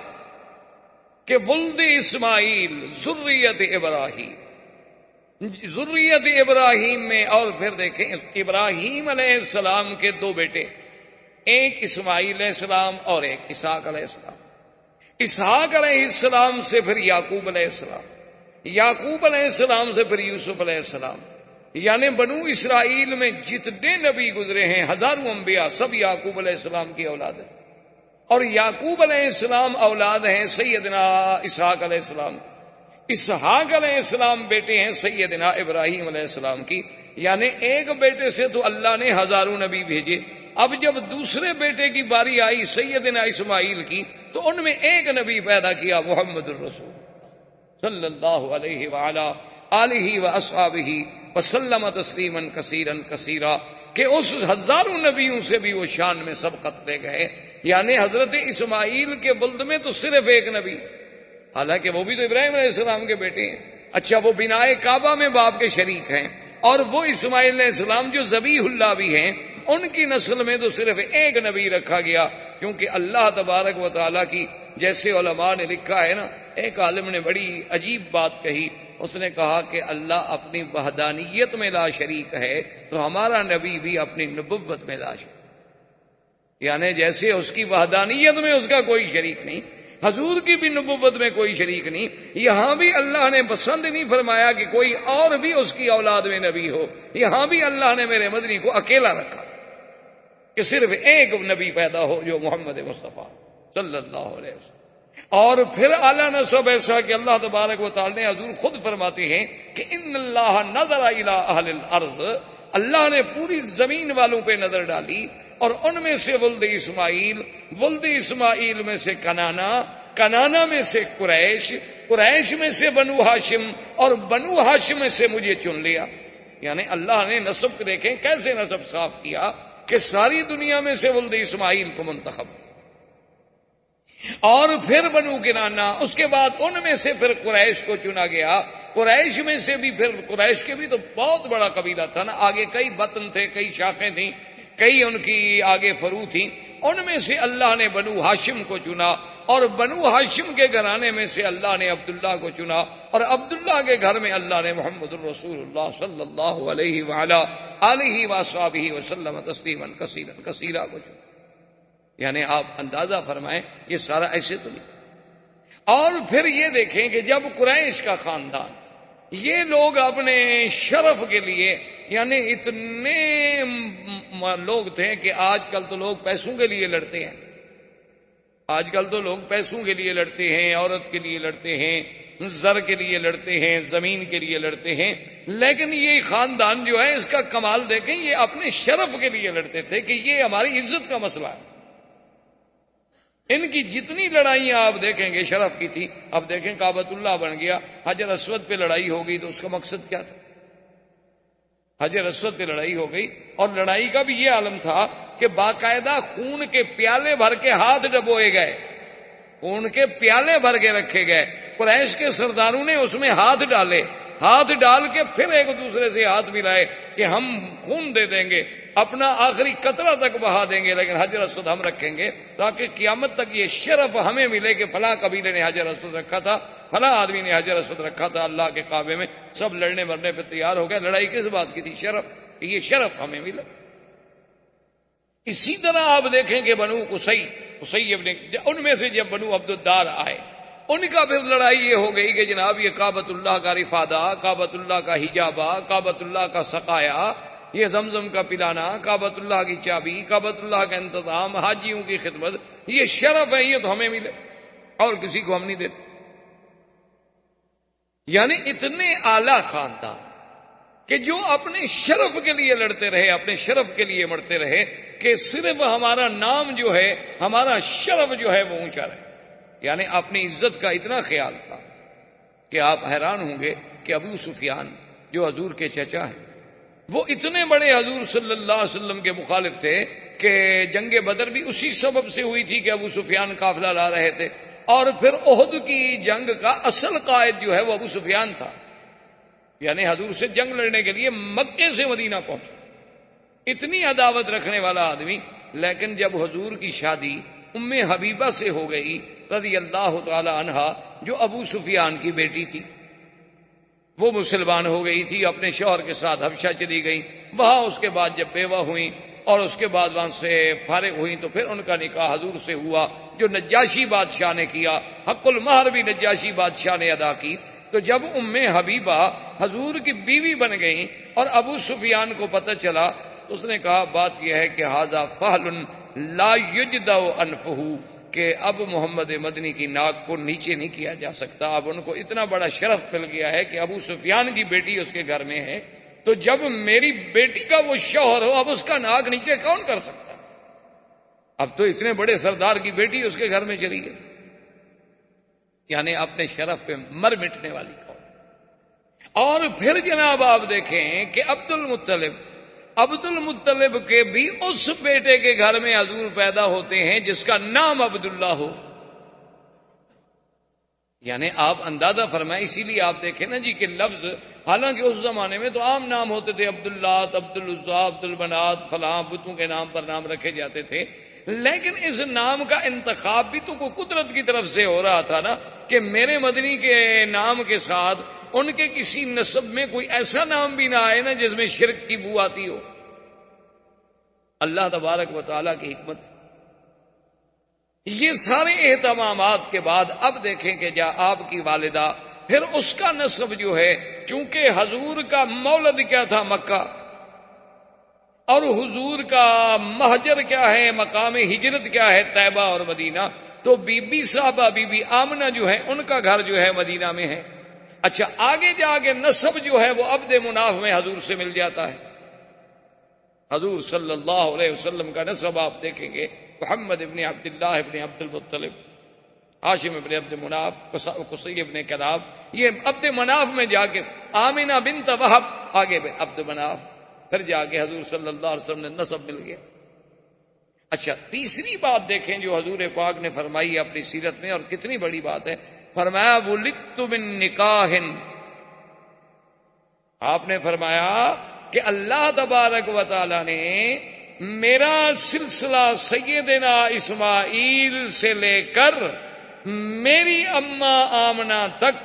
کہ ولد اسماعیل ذریت ابراہیم میں، اور پھر دیکھیں ابراہیم علیہ السلام کے دو بیٹے، ایک اسماعیل علیہ السلام اور ایک اسحاق علیہ السلام، اسحاق علیہ السلام سے پھر یعقوب علیہ السلام، یعقوب علیہ السلام سے پھر یوسف علیہ السلام، یعنی بنو اسرائیل میں جتنے نبی گزرے ہیں ہزاروں انبیاء سب یعقوب علیہ السلام کی اولاد ہیں، اور یعقوب علیہ السلام اولاد ہیں سیدنا اسحاق علیہ السلام کی، اسحاق علیہ السلام بیٹے ہیں سیدنا ابراہیم علیہ السلام کی، یعنی ایک بیٹے سے تو اللہ نے ہزاروں نبی بھیجے۔ اب جب دوسرے بیٹے کی باری آئی سیدنا اسماعیل کی تو ان میں ایک نبی پیدا کیا محمد الرسول صلی اللہ علیہ وآلہ آلہ واصحابہ وسلم تسلیما کثیرا کثیرا، کہ اس ہزاروں نبیوں سے بھی وہ شان میں سبقت لے گئے، یعنی حضرت اسماعیل کے ولد میں تو صرف ایک نبی، حالانکہ وہ بھی تو ابراہیم علیہ السلام کے بیٹے ہیں، اچھا وہ بنائے کعبہ میں باپ کے شریک ہیں، اور وہ اسماعیل علیہ السلام جو ذبیح اللہ بھی ہیں ان کی نسل میں تو صرف ایک نبی رکھا گیا، کیونکہ اللہ تبارک و تعالیٰ کی، جیسے علماء نے لکھا ہے نا، ایک عالم نے بڑی عجیب بات کہی، اس نے کہا کہ اللہ اپنی وحدانیت میں لا شریک ہے تو ہمارا نبی بھی اپنی نبوت میں لا شریک، یعنی جیسے اس کی وحدانیت میں اس کا کوئی شریک نہیں، حضور کی بھی نبوت میں کوئی شریک نہیں، یہاں بھی اللہ نے پسند نہیں فرمایا کہ کوئی اور بھی اس کی اولاد میں نبی ہو، یہاں بھی اللہ نے میرے مدنی کو اکیلا رکھا کہ صرف ایک نبی پیدا ہو جو محمد مصطفیٰ صلی اللہ علیہ وسلم۔ اور پھر اعلیٰ نسب ایسا کہ اللہ تبارک و تعالی نے حضور خود فرماتے ہیں کہ ان اللہ نظر الی اہل الارض، اللہ نے پوری زمین والوں پہ نظر ڈالی، اور ان میں سے ولد اسماعیل میں سے کنانا میں سے قریش میں سے بنو ہاشم، اور بنو ہاشم میں سے مجھے چن لیا، یعنی اللہ نے نسب دیکھیں کیسے نسب صاف کیا کہ ساری دنیا میں سے ولد اسماعیل کو منتخب کیا، اور پھر بنو کنانا، اس کے بعد ان میں سے پھر قریش کو چنا گیا، قریش میں سے بھی پھر قریش کے بھی تو بہت بڑا قبیلہ تھا نا، آگے کئی بطن تھے، کئی شاخیں تھیں، کئی ان کی آگے فرو تھیں، ان میں سے اللہ نے بنو ہاشم کو چنا، اور بنو ہاشم کے گھرانے میں سے اللہ نے عبداللہ کو چنا، اور عبداللہ کے گھر میں اللہ نے محمد الرسول اللہ صلی اللہ علیہ وآلہ آلہ وصحبہ وسلم تسلیما کثیرا کثیرا کو چنا، یعنی آپ اندازہ فرمائیں یہ سارا ایسے تو نہیں۔ اور پھر یہ دیکھیں کہ جب قریش کا خاندان، یہ لوگ اپنے شرف کے لیے، یعنی اتنے لوگ تھے کہ آج کل تو لوگ پیسوں کے لیے لڑتے ہیں، آج کل تو لوگ پیسوں کے لیے لڑتے ہیں، عورت کے لیے لڑتے ہیں، زر کے لیے لڑتے ہیں، زمین کے لیے لڑتے ہیں، لیکن یہ خاندان جو ہے اس کا کمال دیکھیں، یہ اپنے شرف کے لیے لڑتے تھے کہ یہ ہماری عزت کا مسئلہ ہے۔ ان کی جتنی لڑائیاں آپ دیکھیں گے شرف کی تھی، اب دیکھیں کعبۃ اللہ بن گیا، حجر اسود پہ لڑائی ہو گئی تو اس کا مقصد کیا تھا؟ حجر اسود پہ لڑائی ہو گئی، اور لڑائی کا بھی یہ عالم تھا کہ باقاعدہ خون کے پیالے بھر کے ہاتھ ڈبوئے گئے، خون کے پیالے بھر کے رکھے گئے، قریش کے سرداروں نے اس میں ہاتھ ڈالے، ہاتھ ڈال کے پھر ایک دوسرے سے ہاتھ ملائے کہ ہم خون دے دیں گے، اپنا آخری قطرہ تک بہا دیں گے، لیکن حجر اسود ہم رکھیں گے تاکہ قیامت تک یہ شرف ہمیں ملے کہ فلاں قبیلے نے حجر اسود رکھا تھا، فلاں آدمی نے حجر اسود رکھا تھا اللہ کے کعبے میں۔ سب لڑنے مرنے پہ تیار ہو گئے، لڑائی کس بات کی تھی؟ شرف، کہ یہ شرف ہمیں ملا۔ اسی طرح آپ دیکھیں کہ بنو قصی ابن، ان میں سے جب بنو عبدالدار آئے، ان کا پھر لڑائی یہ ہو گئی کہ جناب یہ کعبۃ اللہ کا رفادہ، کعبۃ اللہ کا حجابہ، کعبۃ اللہ کا سقایا، یہ زمزم کا پلانا، کعبۃ اللہ کی چابی، کعبۃ اللہ کا انتظام، حاجیوں کی خدمت، یہ شرف ہے، یہ تو ہمیں ملے اور کسی کو ہم نہیں دیتے۔ یعنی اتنے اعلی خاندان کہ جو اپنے شرف کے لیے لڑتے رہے، اپنے شرف کے لیے مرتے رہے کہ صرف ہمارا نام جو ہے، ہمارا شرف جو ہے وہ اونچا رہے۔ یعنی اپنی عزت کا اتنا خیال تھا کہ آپ حیران ہوں گے کہ ابو سفیان جو حضور کے چچا ہیں وہ اتنے بڑے حضور صلی اللہ علیہ وسلم کے مخالف تھے کہ جنگ بدر بھی اسی سبب سے ہوئی تھی کہ ابو سفیان قافلہ لا رہے تھے، اور پھر احد کی جنگ کا اصل قائد جو ہے وہ ابو سفیان تھا، یعنی حضور سے جنگ لڑنے کے لیے مکے سے مدینہ پہنچا، اتنی عداوت رکھنے والا آدمی۔ لیکن جب حضور کی شادی ام حبیبہ سے ہو گئی رضی اللہ تعالی عنہا، جو ابو سفیان کی بیٹی تھی، وہ مسلمان ہو گئی تھی، اپنے شوہر کے ساتھ حبشہ چلی گئی، وہاں اس کے بعد جب بیوہ ہوئیں اور اس کے بعد وہاں سے فارغ ہوئیں تو پھر ان کا نکاح حضور سے ہوا جو نجاشی بادشاہ نے کیا، حق المہر بھی نجاشی بادشاہ نے ادا کی۔ تو جب ام حبیبہ حضور کی بیوی بن گئیں اور ابو سفیان کو پتہ چلا تو اس نے کہا بات یہ ہے کہ ھذا فحل لا یجدع انفہ، کہ اب محمد مدنی کی ناک کو نیچے نہیں کیا جا سکتا، اب ان کو اتنا بڑا شرف مل گیا ہے کہ ابو سفیان کی بیٹی اس کے گھر میں ہے، تو جب میری بیٹی کا وہ شوہر ہو اب اس کا ناک نیچے کون کر سکتا؟ اب تو اتنے بڑے سردار کی بیٹی اس کے گھر میں چلی گئی، یعنی اپنے شرف پہ مر مٹنے والی قوم۔ اور پھر جناب آپ دیکھیں کہ عبد المطلب کے بھی اس بیٹے کے گھر میں حضور پیدا ہوتے ہیں جس کا نام عبداللہ ہو، یعنی آپ اندازہ فرمائیں، اسی لیے آپ دیکھیں نا جی کہ لفظ، حالانکہ اس زمانے میں تو عام نام ہوتے تھے، عبداللہ، عبدالعزیٰ، عبدالبنات، فلاں بتوں کے نام پر نام رکھے جاتے تھے، لیکن اس نام کا انتخاب بھی تو کوئی قدرت کی طرف سے ہو رہا تھا نا، کہ میرے مدنی کے نام کے ساتھ ان کے کسی نسب میں کوئی ایسا نام بھی نہ آئے نا جس میں شرک کی بو آتی ہو۔ اللہ تبارک و تعالیٰ کی حکمت۔ یہ سارے اہتمامات کے بعد اب دیکھیں کہ آپ کی والدہ، پھر اس کا نسب جو ہے، چونکہ حضور کا مولد کیا تھا؟ مکہ، اور حضور کا مہجر کیا ہے، مقام ہجرت کیا ہے؟ طیبہ اور مدینہ، تو بی بی صاحبہ بی بی آمنہ جو ہے ان کا گھر جو ہے مدینہ میں ہے۔ اچھا، آگے جا کے نسب جو ہے وہ عبد مناف میں حضور سے مل جاتا ہے۔ حضور صلی اللہ علیہ وسلم کا نسب آپ دیکھیں گے، محمد ابن عبداللہ ابن عبد المطلب، ہاشم ابن عبد مناف، قصی ابن کلاب، یہ عبد مناف میں جا کے آمنہ بنت وہب، آگے عبد مناف، پھر جا کے حضور صلی اللہ علیہ وسلم نے نسب مل گیا۔ اچھا، تیسری بات دیکھیں جو حضور پاک نے فرمائی اپنی سیرت میں، اور کتنی بڑی بات ہے، فرمایا ولدت من نکاح، آپ نے فرمایا کہ اللہ تبارک و تعالی نے میرا سلسلہ سیدنا اسماعیل سے لے کر میری اماں آمنہ تک،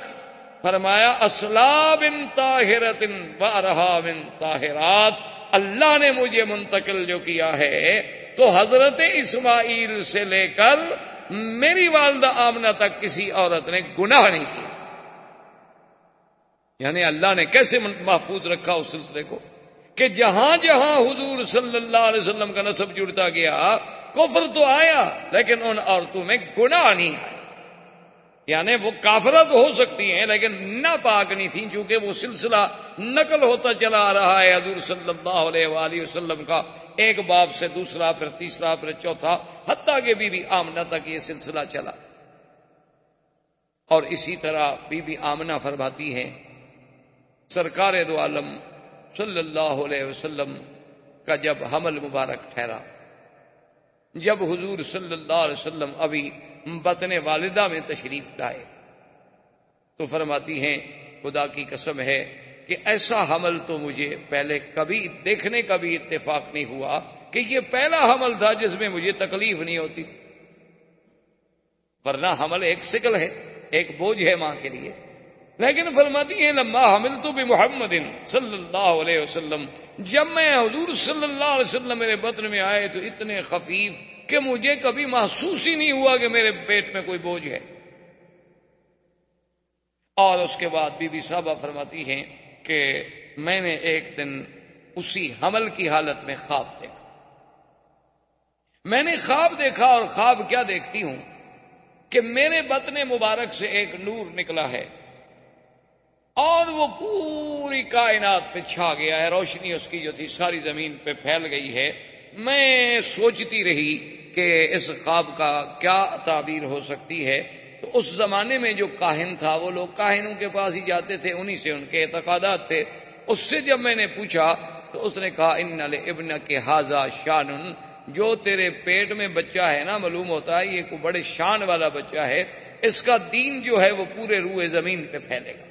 فرمایا اصلاب طاہرۃ و ارحام طاہرات، اللہ نے مجھے منتقل جو کیا ہے تو حضرت اسماعیل سے لے کر میری والدہ آمنہ تک کسی عورت نے گناہ نہیں کیا۔ یعنی اللہ نے کیسے محفوظ رکھا اس سلسلے کو کہ جہاں جہاں حضور صلی اللہ علیہ وسلم کا نسب جڑتا گیا، کفر تو آیا لیکن ان عورتوں میں گناہ نہیں آیا، یعنی وہ کافرہ تو ہو سکتی ہیں لیکن ناپاک نہیں تھیں، چونکہ وہ سلسلہ نقل ہوتا چلا آ رہا ہے حضور صلی اللہ علیہ وآلہ وسلم کا، ایک باپ سے دوسرا، پھر تیسرا، پھر چوتھا، حتیٰ کہ بی بی آمنہ تک یہ سلسلہ چلا۔ اور اسی طرح بی بی آمنہ فرماتی ہیں سرکار دو عالم صلی اللہ علیہ وسلم کا جب حمل مبارک ٹھہرا، جب حضور صلی اللہ علیہ وسلم ابھی بطن والدہ میں تشریف لائے تو فرماتی ہیں خدا کی قسم ہے کہ ایسا حمل تو مجھے پہلے کبھی دیکھنے کا بھی اتفاق نہیں ہوا کہ یہ پہلا حمل تھا جس میں مجھے تکلیف نہیں ہوتی تھی، ورنہ حمل ایک ثقل ہے، ایک بوجھ ہے ماں کے لیے، لیکن فرماتی ہیں لما حملت بمحمد صلی اللہ علیہ وسلم، جب میں حضور صلی اللہ علیہ وسلم میرے بطن میں آئے تو اتنے خفیف کہ مجھے کبھی محسوس ہی نہیں ہوا کہ میرے پیٹ میں کوئی بوجھ ہے۔ اور اس کے بعد بی بی صاحبہ فرماتی ہیں کہ میں نے ایک دن اسی حمل کی حالت میں خواب دیکھا، میں نے خواب دیکھا، اور خواب کیا دیکھتی ہوں کہ میرے بطن مبارک سے ایک نور نکلا ہے اور وہ پوری کائنات پہ چھا گیا ہے، روشنی اس کی جو تھی ساری زمین پہ پھیل گئی ہے۔ میں سوچتی رہی کہ اس خواب کا کیا تعبیر ہو سکتی ہے، تو اس زمانے میں جو کاہن تھا وہ لوگ کاہنوں کے پاس ہی جاتے تھے، انہی سے ان کے اعتقادات تھے. اس سے جب میں نے پوچھا تو اس نے کہا ان لابنک ھذا شان، جو تیرے پیٹ میں بچہ ہے نا، معلوم ہوتا ہے یہ کوئی بڑے شان والا بچہ ہے، اس کا دین جو ہے وہ پورے روئے زمین پہ پھیلے گا.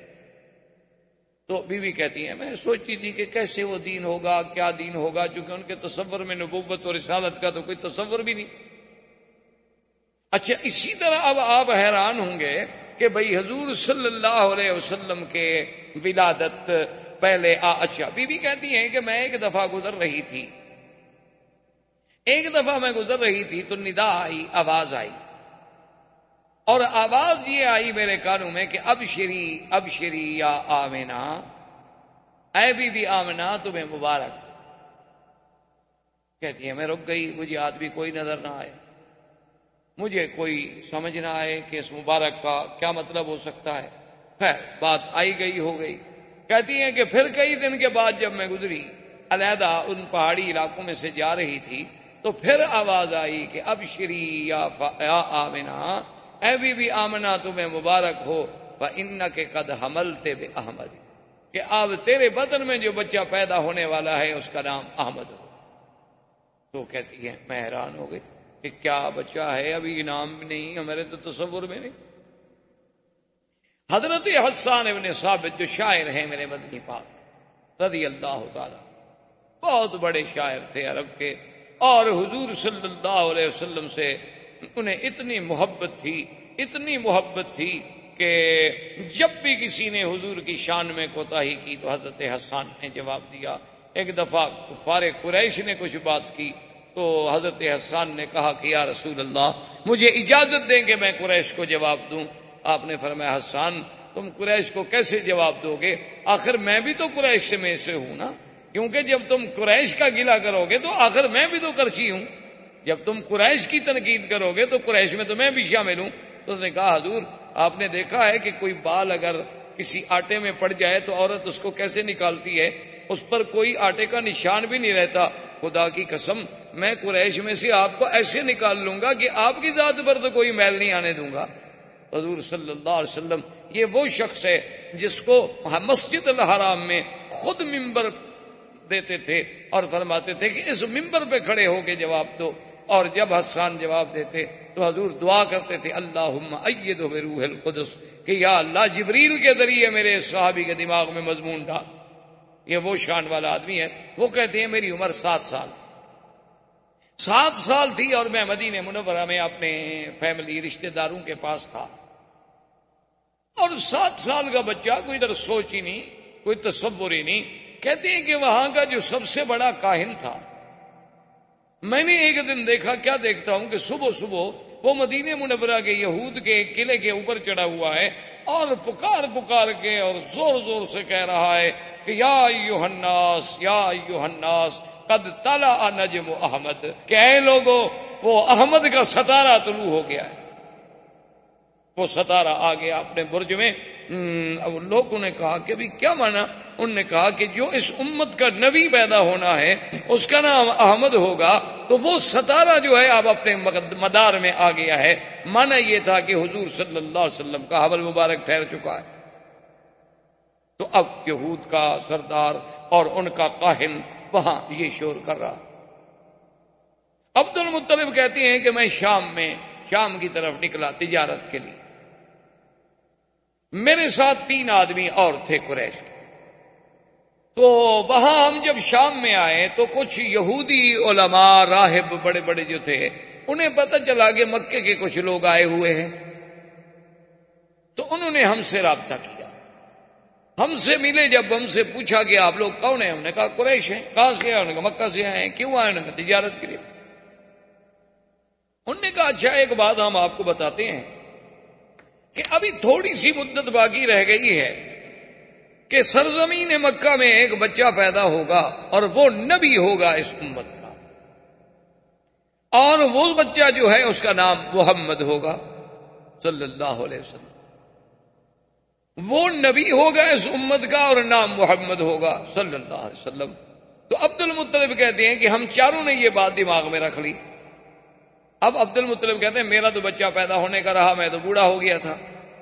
تو بیوی کہتی ہے میں سوچتی تھی کہ کیسے وہ دین ہوگا، کیا دین ہوگا، چونکہ ان کے تصور میں نبوت اور رسالت کا تو کوئی تصور بھی نہیں. اچھا اسی طرح اب آپ حیران ہوں گے کہ بھئی حضور صلی اللہ علیہ وسلم کے ولادت پہلے اچھا بیوی کہتی ہیں کہ میں ایک دفعہ گزر رہی تھی تو ندا آئی، آواز آئی، اور آواز یہ آئی میرے کانوں میں کہ ابشری ابشری یا آمنہ، اے بی بی آمنہ تمہیں مبارک. کہتی ہے میں رک گئی، مجھے آدمی کوئی نظر نہ آئے، مجھے کوئی سمجھ نہ آئے کہ اس مبارک کا کیا مطلب ہو سکتا ہے. خیر بات آئی گئی ہو گئی. کہتی ہیں کہ پھر کئی دن کے بعد جب میں گزری علیحدہ ان پہاڑی علاقوں میں سے جا رہی تھی تو پھر آواز آئی کہ ابشری یا آمنہ، اے بی بی آمنہ تمہیں مبارک ہو، فإنک قد حملت بأحمد، کہ اب تیرے بدن میں جو بچہ پیدا ہونے والا ہے اس کا نام احمد ہو. تو کہتی ہے میں حیران ہو گئی کہ کیا بچہ ہے، ابھی نام بھی نہیں، ہمارے تو تصور میں نہیں. حضرت حسان ابن ثابت جو شاعر ہیں میرے مدنی پاک رضی اللہ تعالی، بہت بڑے شاعر تھے عرب کے، اور حضور صلی اللہ علیہ وسلم سے انہیں اتنی محبت تھی کہ جب بھی کسی نے حضور کی شان میں کوتاہی کی تو حضرت حسان نے جواب دیا. ایک دفعہ کفار قریش نے کچھ بات کی تو حضرت حسان نے کہا کہ یا رسول اللہ مجھے اجازت دیں کہ میں قریش کو جواب دوں. آپ نے فرمایا حسان تم قریش کو کیسے جواب دو گے، آخر میں بھی تو قریش میں سے ہوں نا، کیونکہ جب تم قریش کا گلہ کرو گے تو آخر میں بھی تو کرچی ہوں، جب تم قریش کی تنقید کرو گے تو قریش میں تو میں بھی شامل ہوں. تو اس نے کہا حضور آپ نے دیکھا ہے کہ کوئی بال اگر کسی آٹے میں پڑ جائے تو عورت اس کو کیسے نکالتی ہے، اس پر کوئی آٹے کا نشان بھی نہیں رہتا. خدا کی قسم میں قریش میں سے آپ کو ایسے نکال لوں گا کہ آپ کی ذات پر تو کوئی میل نہیں آنے دوں گا. حضور صلی اللہ علیہ وسلم یہ وہ شخص ہے جس کو مسجد الحرام میں خود ممبر دیتے تھے اور فرماتے تھے کہ اس ممبر پہ کھڑے ہو کے جواب دو. اور جب حسان جواب دیتے تو حضور دعا کرتے تھے اللہم ایدہ بروح القدس، کہ یا اللہ جبریل کے ذریعے میرے صحابی کے دماغ میں مضمون ڈال. یہ وہ شان والا آدمی ہے. وہ کہتے ہیں میری عمر 7 سال تھی، 7 سال تھی اور میں مدینہ منورہ میں اپنے فیملی رشتہ داروں کے پاس تھا، اور 7 سال کا بچہ کوئی ادھر سوچ ہی نہیں، کوئی تصور ہی نہیں. کہتے ہیں کہ وہاں کا جو سب سے بڑا کاہن تھا، میں نے ایک دن دیکھا، کیا دیکھتا ہوں کہ صبح صبح وہ مدینہ منورہ کے یہود کے ایک قلعے کے اوپر چڑھا ہوا ہے اور پکار کے اور زور زور سے کہہ رہا ہے کہ یا ایھا الناس یا ایھا الناس قد طلع نجم احمد، کہ اے لوگو وہ احمد کا ستارہ طلوع ہو گیا ہے. وہ ستارہ آ گیا اپنے برج میں. لوگوں نے کہا کہ ابھی کیا مانا؟ انہوں نے کہا کہ جو اس امت کا نبی پیدا ہونا ہے اس کا نام احمد ہوگا، تو وہ ستارہ جو ہے اب اپنے مدار میں آ گیا ہے. مانا یہ تھا کہ حضور صلی اللہ علیہ وسلم کا حمل مبارک ٹھہر چکا ہے. تو اب یہود کا سردار اور ان کا کاہن وہاں یہ شور کر رہا. عبد المطلب کہتے ہیں کہ میں شام کی طرف نکلا تجارت کے لیے. میرے ساتھ 3 آدمی اور تھے قریش کے. تو وہاں ہم جب شام میں آئے تو کچھ یہودی علماء راہب بڑے بڑے جو تھے انہیں پتہ چلا کہ مکے کے کچھ لوگ آئے ہوئے ہیں. تو انہوں نے ہم سے رابطہ کیا، ہم سے ملے. جب ہم سے پوچھا کہ آپ لوگ کون ہیں، ہم نے کہا قریش ہیں. کہاں سے آئے؟ انہوں نے کہا مکہ سے آئے ہیں. کیوں آئے؟ انہوں نے کہا تجارت کے لیے. انہوں نے کہا اچھا ایک بات ہم آپ کو بتاتے ہیں کہ ابھی تھوڑی سی مدت باقی رہ گئی ہے کہ سرزمین مکہ میں ایک بچہ پیدا ہوگا اور وہ نبی ہوگا اس امت کا، اور وہ بچہ جو ہے اس کا نام محمد ہوگا صلی اللہ علیہ وسلم. وہ نبی ہوگا اس امت کا اور نام محمد ہوگا صلی اللہ علیہ وسلم. تو عبد المطلب کہتے ہیں کہ ہم چاروں نے یہ بات دماغ میں رکھ لی. اب عبد المطلب کہتے ہیں میرا تو بچہ پیدا ہونے کا رہا، میں تو بوڑھا ہو گیا تھا،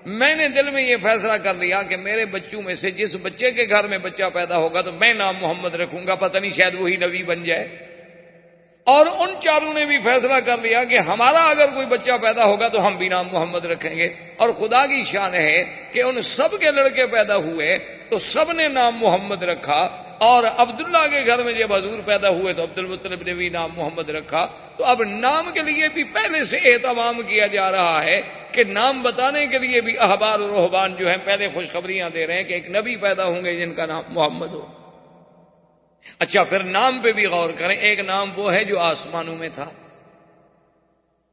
میں نے دل میں یہ فیصلہ کر لیا کہ میرے بچوں میں سے جس بچے کے گھر میں بچہ پیدا ہوگا تو میں نام محمد رکھوں گا، پتہ نہیں شاید وہی نبی بن جائے۔ اور ان چاروں نے بھی فیصلہ کر لیا کہ ہمارا اگر کوئی بچہ پیدا ہوگا تو ہم بھی نام محمد رکھیں گے۔ اور خدا کی شان ہے کہ ان سب کے لڑکے پیدا ہوئے تو سب نے نام محمد رکھا، اور عبداللہ کے گھر میں جب حضور پیدا ہوئے تو عبد المطلب نے بھی نام محمد رکھا۔ تو اب نام کے لیے بھی پہلے سے اہتمام کیا جا رہا ہے کہ نام بتانے کے لیے بھی احبار و رہبان جو ہیں پہلے خوشخبریاں دے رہے ہیں کہ ایک نبی پیدا ہوں گے جن کا نام محمد ہو۔ اچھا، پھر نام پہ بھی غور کریں، ایک نام وہ ہے جو آسمانوں میں تھا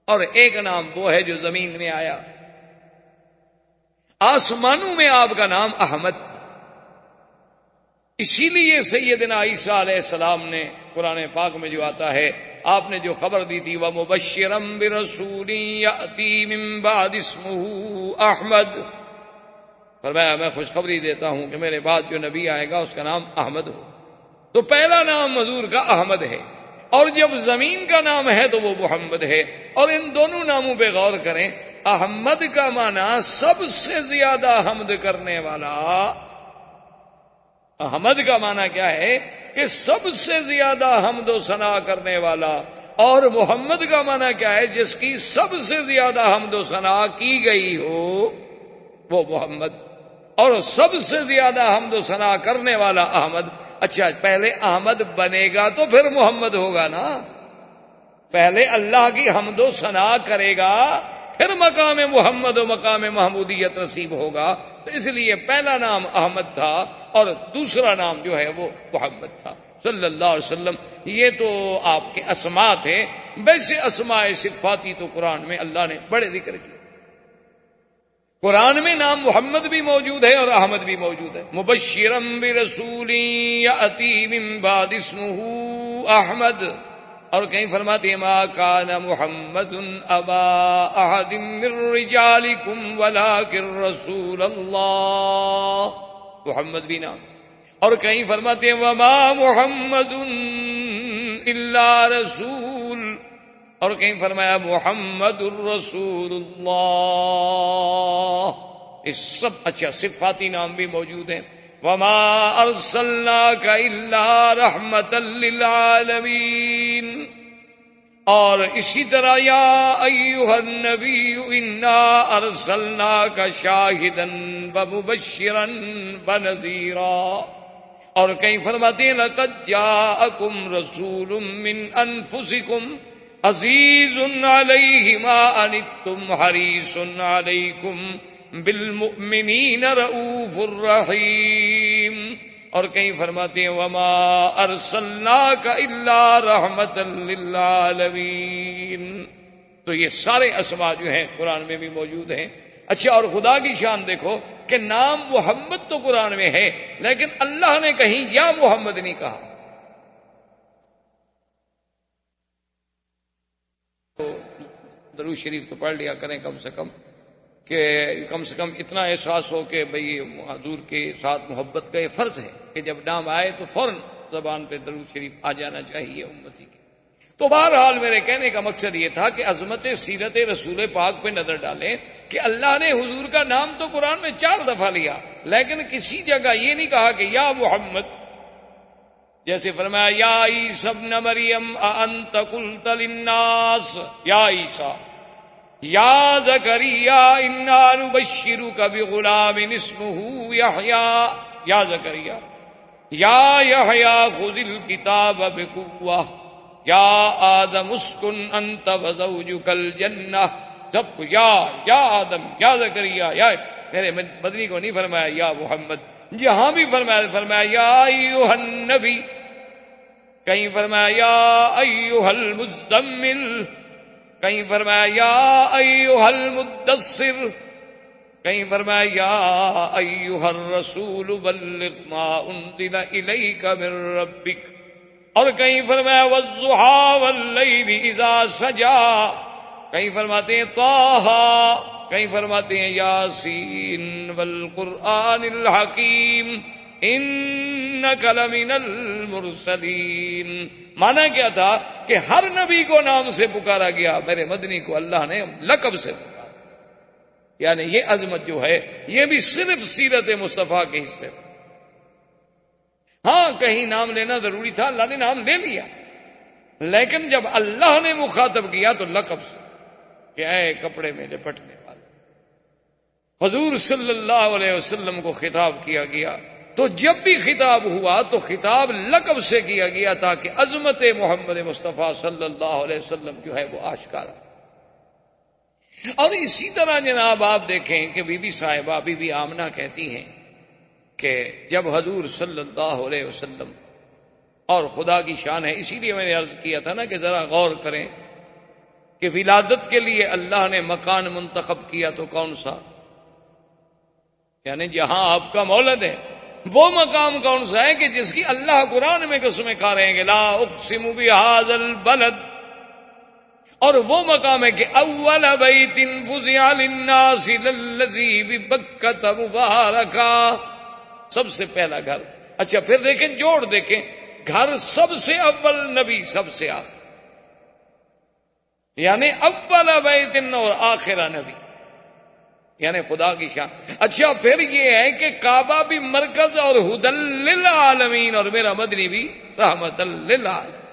اور ایک نام وہ ہے جو زمین میں آیا۔ آسمانوں میں آپ کا نام احمد تھا، اسی لیے سیدنا عیسیٰ علیہ السلام نے قرآن پاک میں جو آتا ہے، آپ نے جو خبر دی تھی وَمُبَشِّرًا بِرَسُولٍ يَأْتِي مِن بَعْدِ اسْمُهُ احمد، فرمایا میں خوشخبری دیتا ہوں کہ میرے بعد جو نبی آئے گا اس کا نام احمد ہو۔ تو پہلا نام حضور کا احمد ہے، اور جب زمین کا نام ہے تو وہ محمد ہے۔ اور ان دونوں ناموں پہ غور کریں، احمد کا معنی سب سے زیادہ حمد کرنے والا، احمد کا معنی کیا ہے کہ سب سے زیادہ حمد و ثنا کرنے والا، اور محمد کا معنی کیا ہے جس کی سب سے زیادہ حمد و ثنا کی گئی ہو وہ محمد، اور سب سے زیادہ حمد و ثنا کرنے والا احمد۔ اچھا، پہلے احمد بنے گا تو پھر محمد ہوگا نا، پہلے اللہ کی حمد و ثنا کرے گا پھر مقام محمد و مقام محمودیت نصیب ہوگا۔ تو اس لیے پہلا نام احمد تھا اور دوسرا نام جو ہے وہ محمد تھا صلی اللہ علیہ وسلم۔ یہ تو آپ کے اسماء تھے۔ ویسے اسماء صفاتی تو قرآن میں اللہ نے بڑے ذکر کیے، قرآن میں نام محمد بھی موجود ہے اور احمد بھی موجود ہے۔ مبشرم برسول یأتی من بعد اسمہ احمد، اور کہیں فرماتے ہیں ما کان محمد ابا احد من رجالکم ولکن رسول اللہ، محمد بھی نام۔ اور کہیں فرماتے ہیں وما محمد الا رسول، اور کہیں فرمایا محمد الرسول اللہ۔ اس سب اچھا صفاتی نام بھی موجود ہیں۔ وما ارسلناک الا رحمتا للعالمین، اور اسی طرح یا ایھا النبی انا ارسلناک شاہدا ومبشرا ونذیرا، اور کہیں فرماتے ہیں لقد جاءکم رسول من انفسکم عزیز علیہ ما عنتم حریص علیکم بالمؤمنین رؤوف الرحیم، اور کہیں فرماتے ہیں وما ارسلناک الا رحمتا للعالمین۔ تو یہ سارے اسماء جو ہیں قرآن میں بھی موجود ہیں۔ اچھا، اور خدا کی شان دیکھو کہ نام محمد تو قرآن میں ہے لیکن اللہ نے کہیں یا محمد نہیں کہا۔ درود شریف تو پڑھ لیا کریں کم سے کم اتنا احساس ہو کہ بھئی حضور کے ساتھ محبت کا یہ فرض ہے کہ جب نام آئے تو فوراً زبان پہ درود شریف آ جانا چاہیے امتی کے۔ تو بہرحال میرے کہنے کا مقصد یہ تھا کہ عظمت سیرت رسول پاک پہ نظر ڈالیں کہ اللہ نے حضور کا نام تو قرآن میں 4 دفعہ لیا لیکن کسی جگہ یہ نہیں کہا کہ یا محمد، جیسے فرمایا یا عیسی ابن مریم اانت قلت للناس، یا عیسی، یا زکریا انا نبشرک بغلام اسمہ یحییٰ، یا زکریا، یا یحییٰ خذ الکتاب بقوہ، یا آدم اسکن انت وزوجک الجنہ، سب کو یا آدم، یا زکریا، یا میرے مدنی کو نہیں فرمایا یا محمد، جہاں بھی فرمایا یا ایھا النبی، کہیں فرمایا یا ایھا المزمل، کہیں فرمایا یا ایھا المدثر، کہیں فرمایا یا ایھا الرسول بلغ ما انزل الیک من ربک، اور کہیں فرمایا والضحی واللیل اذا سجا، کہیں فرماتے ہیں طٰہٰ، کہیں فرماتے ہیں یاسین والقرآن الحکیم، انک لمن المرسلین. مانا کیا تھا کہ ہر نبی کو نام سے پکارا گیا، میرے مدنی کو اللہ نے لقب سے پکارا. یعنی یہ عظمت جو ہے یہ بھی صرف سیرت مصطفیٰ کے حصے. ہاں کہیں نام لینا ضروری تھا، اللہ نے نام لے لیا، لیکن جب اللہ نے مخاطب کیا تو لقب سے کہ اے کپڑے میں لپٹنے والے. حضور صلی اللہ علیہ وسلم کو خطاب کیا گیا تو جب بھی خطاب ہوا تو خطاب لقب سے کیا گیا تاکہ عظمت محمد مصطفیٰ صلی اللہ علیہ وسلم جو ہے وہ آشکار. اور اسی طرح جناب آپ دیکھیں کہ بی بی صاحبہ بی بی آمنہ کہتی ہیں کہ جب حضور صلی اللہ علیہ وسلم، اور خدا کی شان ہے، اسی لیے میں نے عرض کیا تھا نا کہ ذرا غور کریں کہ ولادت کے لیے اللہ نے مکان منتخب کیا تو کون سا؟ یعنی جہاں آپ کا مولد ہے وہ مقام کون سا ہے کہ جس کی اللہ قرآن میں قسمیں کھا رہے ہیں کہ لا اقسم بہذا البلد. اور وہ مقام ہے کہ اول بیت وضع للناس للذی ببکۃ مبارکا، سب سے پہلا گھر. اچھا پھر دیکھیں جوڑ دیکھیں، گھر سب سے اول، نبی سب سے آخر، یعنی اول بیت اور آخرہ نبی، یعنی خدا کی شان. اچھا پھر یہ ہے کہ کعبہ بھی مرکز اور ہدی للعالمین، اور میرا مدنی بھی رحمت للعالمین.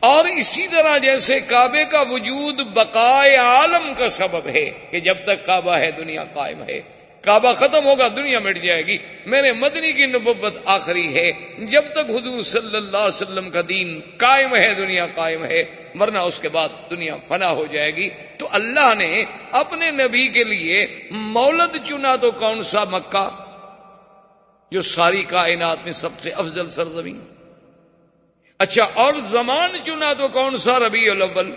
اور اسی طرح جیسے کعبے کا وجود بقائے عالم کا سبب ہے کہ جب تک کعبہ ہے دنیا قائم ہے، کعبہ ختم ہوگا دنیا مٹ جائے گی. میرے مدنی کی نبوت آخری ہے، جب تک حضور صلی اللہ علیہ وسلم کا دین قائم ہے دنیا قائم ہے، ورنہ اس کے بعد دنیا فنا ہو جائے گی. تو اللہ نے اپنے نبی کے لیے مولد چنا تو کون سا؟ مکہ، جو ساری کائنات میں سب سے افضل سرزمین. اچھا اور زمان چنا تو کون سا؟ ربیع الاول.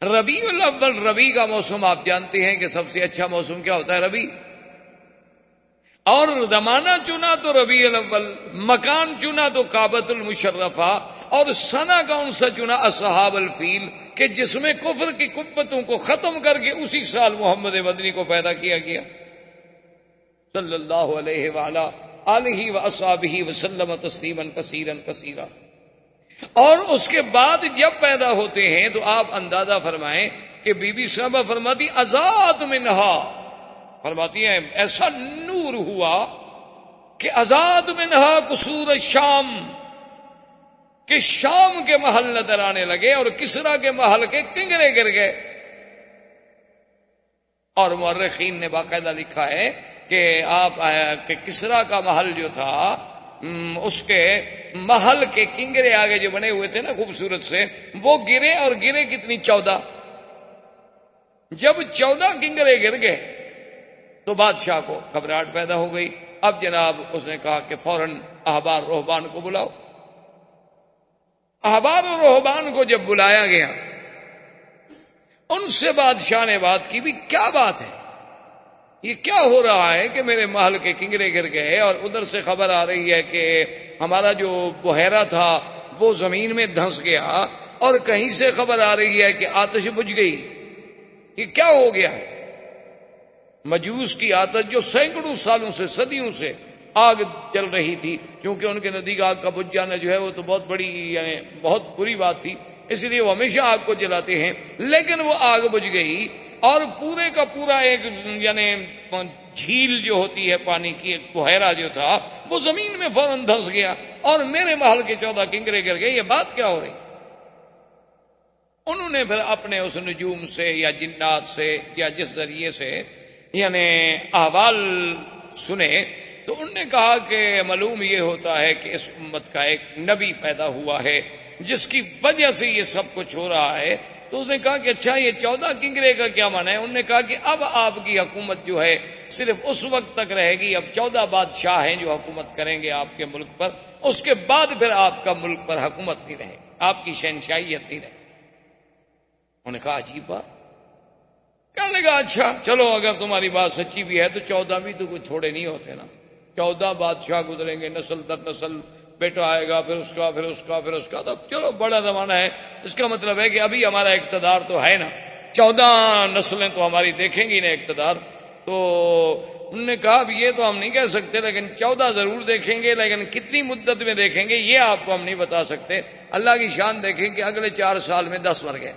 ربیع الاول، ربیع کا موسم آپ جانتے ہیں کہ سب سے اچھا موسم کیا ہوتا ہے؟ ربیع. اور زمانہ چنا تو ربیع الاول، مکان چنا تو کعبۃ المشرفہ، اور سنہ کون سا چنا؟ اصحاب الفیل، کہ جس میں کفر کی قوتوں کو ختم کر کے اسی سال محمد مدنی کو پیدا کیا گیا صلی اللہ علیہ وآلہ آلہ واصحابہ وسلم تسلیما کثیرا کثیرا. اور اس کے بعد جب پیدا ہوتے ہیں تو آپ اندازہ فرمائیں کہ بی بی صاحبہ فرماتی ازاد منہا، فرماتی ہیں ایسا نور ہوا کہ ازاد منہا قصور الشام، کہ شام کے محل نظر آنے لگے اور کسرا کے محل کے کنگرے گر گئے. اور مورخین نے باقاعدہ لکھا ہے کہ آپ کہ کسرا کا محل جو تھا اس کے محل کے کنگرے آگے جو بنے ہوئے تھے نا خوبصورت سے، وہ گرے، اور گرے کتنی؟ 14. جب 14 کنگرے گر گئے تو بادشاہ کو گھبراہٹ پیدا ہو گئی. اب جناب اس نے کہا کہ فوراً احبار رہبان کو بلاؤ. احبار و رہبان کو جب بلایا گیا، ان سے بادشاہ نے بات کی، بھی کیا بات ہے، یہ کیا ہو رہا ہے کہ میرے محل کے کنگرے گر گئے، اور ادھر سے خبر آ رہی ہے کہ ہمارا جو بحیرہ تھا وہ زمین میں دھنس گیا، اور کہیں سے خبر آ رہی ہے کہ آتش بجھ گئی. یہ کیا ہو گیا ہے؟ مجوس کی آتش جو سینکڑوں سالوں سے، صدیوں سے آگ جل رہی تھی، کیونکہ ان کے نزدیک آگ کا بجھ جانا جو ہے وہ تو بہت بڑی، یعنی بہت بری بات تھی، اس لیے وہ ہمیشہ آگ کو جلاتے ہیں. لیکن وہ آگ بجھ گئی، اور پورے کا پورا ایک یعنی جھیل جو ہوتی ہے پانی کی، ایک بحیرہ جو تھا وہ زمین میں فوراً دھنس گیا، اور میرے محل کے 14 کنگرے گر گئے. یہ بات کیا ہو رہی؟ انہوں نے پھر اپنے اس نجوم سے یا جنات سے یا جس ذریعے سے یعنی احوال سنے، تو انہوں نے کہا کہ معلوم یہ ہوتا ہے کہ اس امت کا ایک نبی پیدا ہوا ہے جس کی وجہ سے یہ سب کچھ ہو رہا ہے. تو اس نے کہا کہ اچھا یہ 14 کنگرے کا کیا معنی ہے؟ انہوں نے کہا کہ اب آپ کی حکومت جو ہے صرف اس وقت تک رہے گی، اب 14 بادشاہ ہیں جو حکومت کریں گے آپ کے ملک پر، اس کے بعد پھر آپ کا ملک پر حکومت نہیں رہے گی، آپ کی شہنشاہیت نہیں رہے گی. انہوں نے کہا عجیب بات. کہنے لگا اچھا چلو اگر تمہاری بات سچی بھی ہے تو 14 بھی تو کوئی تھوڑے نہیں ہوتے نا، 14 بادشاہ گزریں گے نسل در نسل، بیٹا آئے گا پھر اس کا پھر اس کا پھر اس کا، تو چلو بڑا زمانہ ہے. اس کا مطلب ہے کہ ابھی ہمارا اقتدار تو ہے نا، 14 نسلیں تو ہماری دیکھیں گی نا اقتدار. تو انہوں نے کہا اب یہ تو ہم نہیں کہہ سکتے، لیکن 14 ضرور دیکھیں گے، لیکن کتنی مدت میں دیکھیں گے یہ آپ کو ہم نہیں بتا سکتے۔ اللہ کی شان دیکھیں کہ اگلے 4 سال میں 10 مر گئے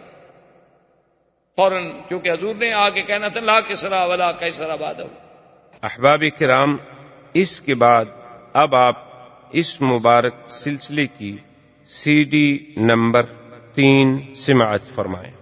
فوراً، چونکہ حضور نے آ کے کہنا تھا لا کسرا ولا قیصر بعدہ۔ احباب کرام، اس کے بعد اب آپ اس مبارک سلسلے کی CD نمبر 3 سماعت فرمائیں۔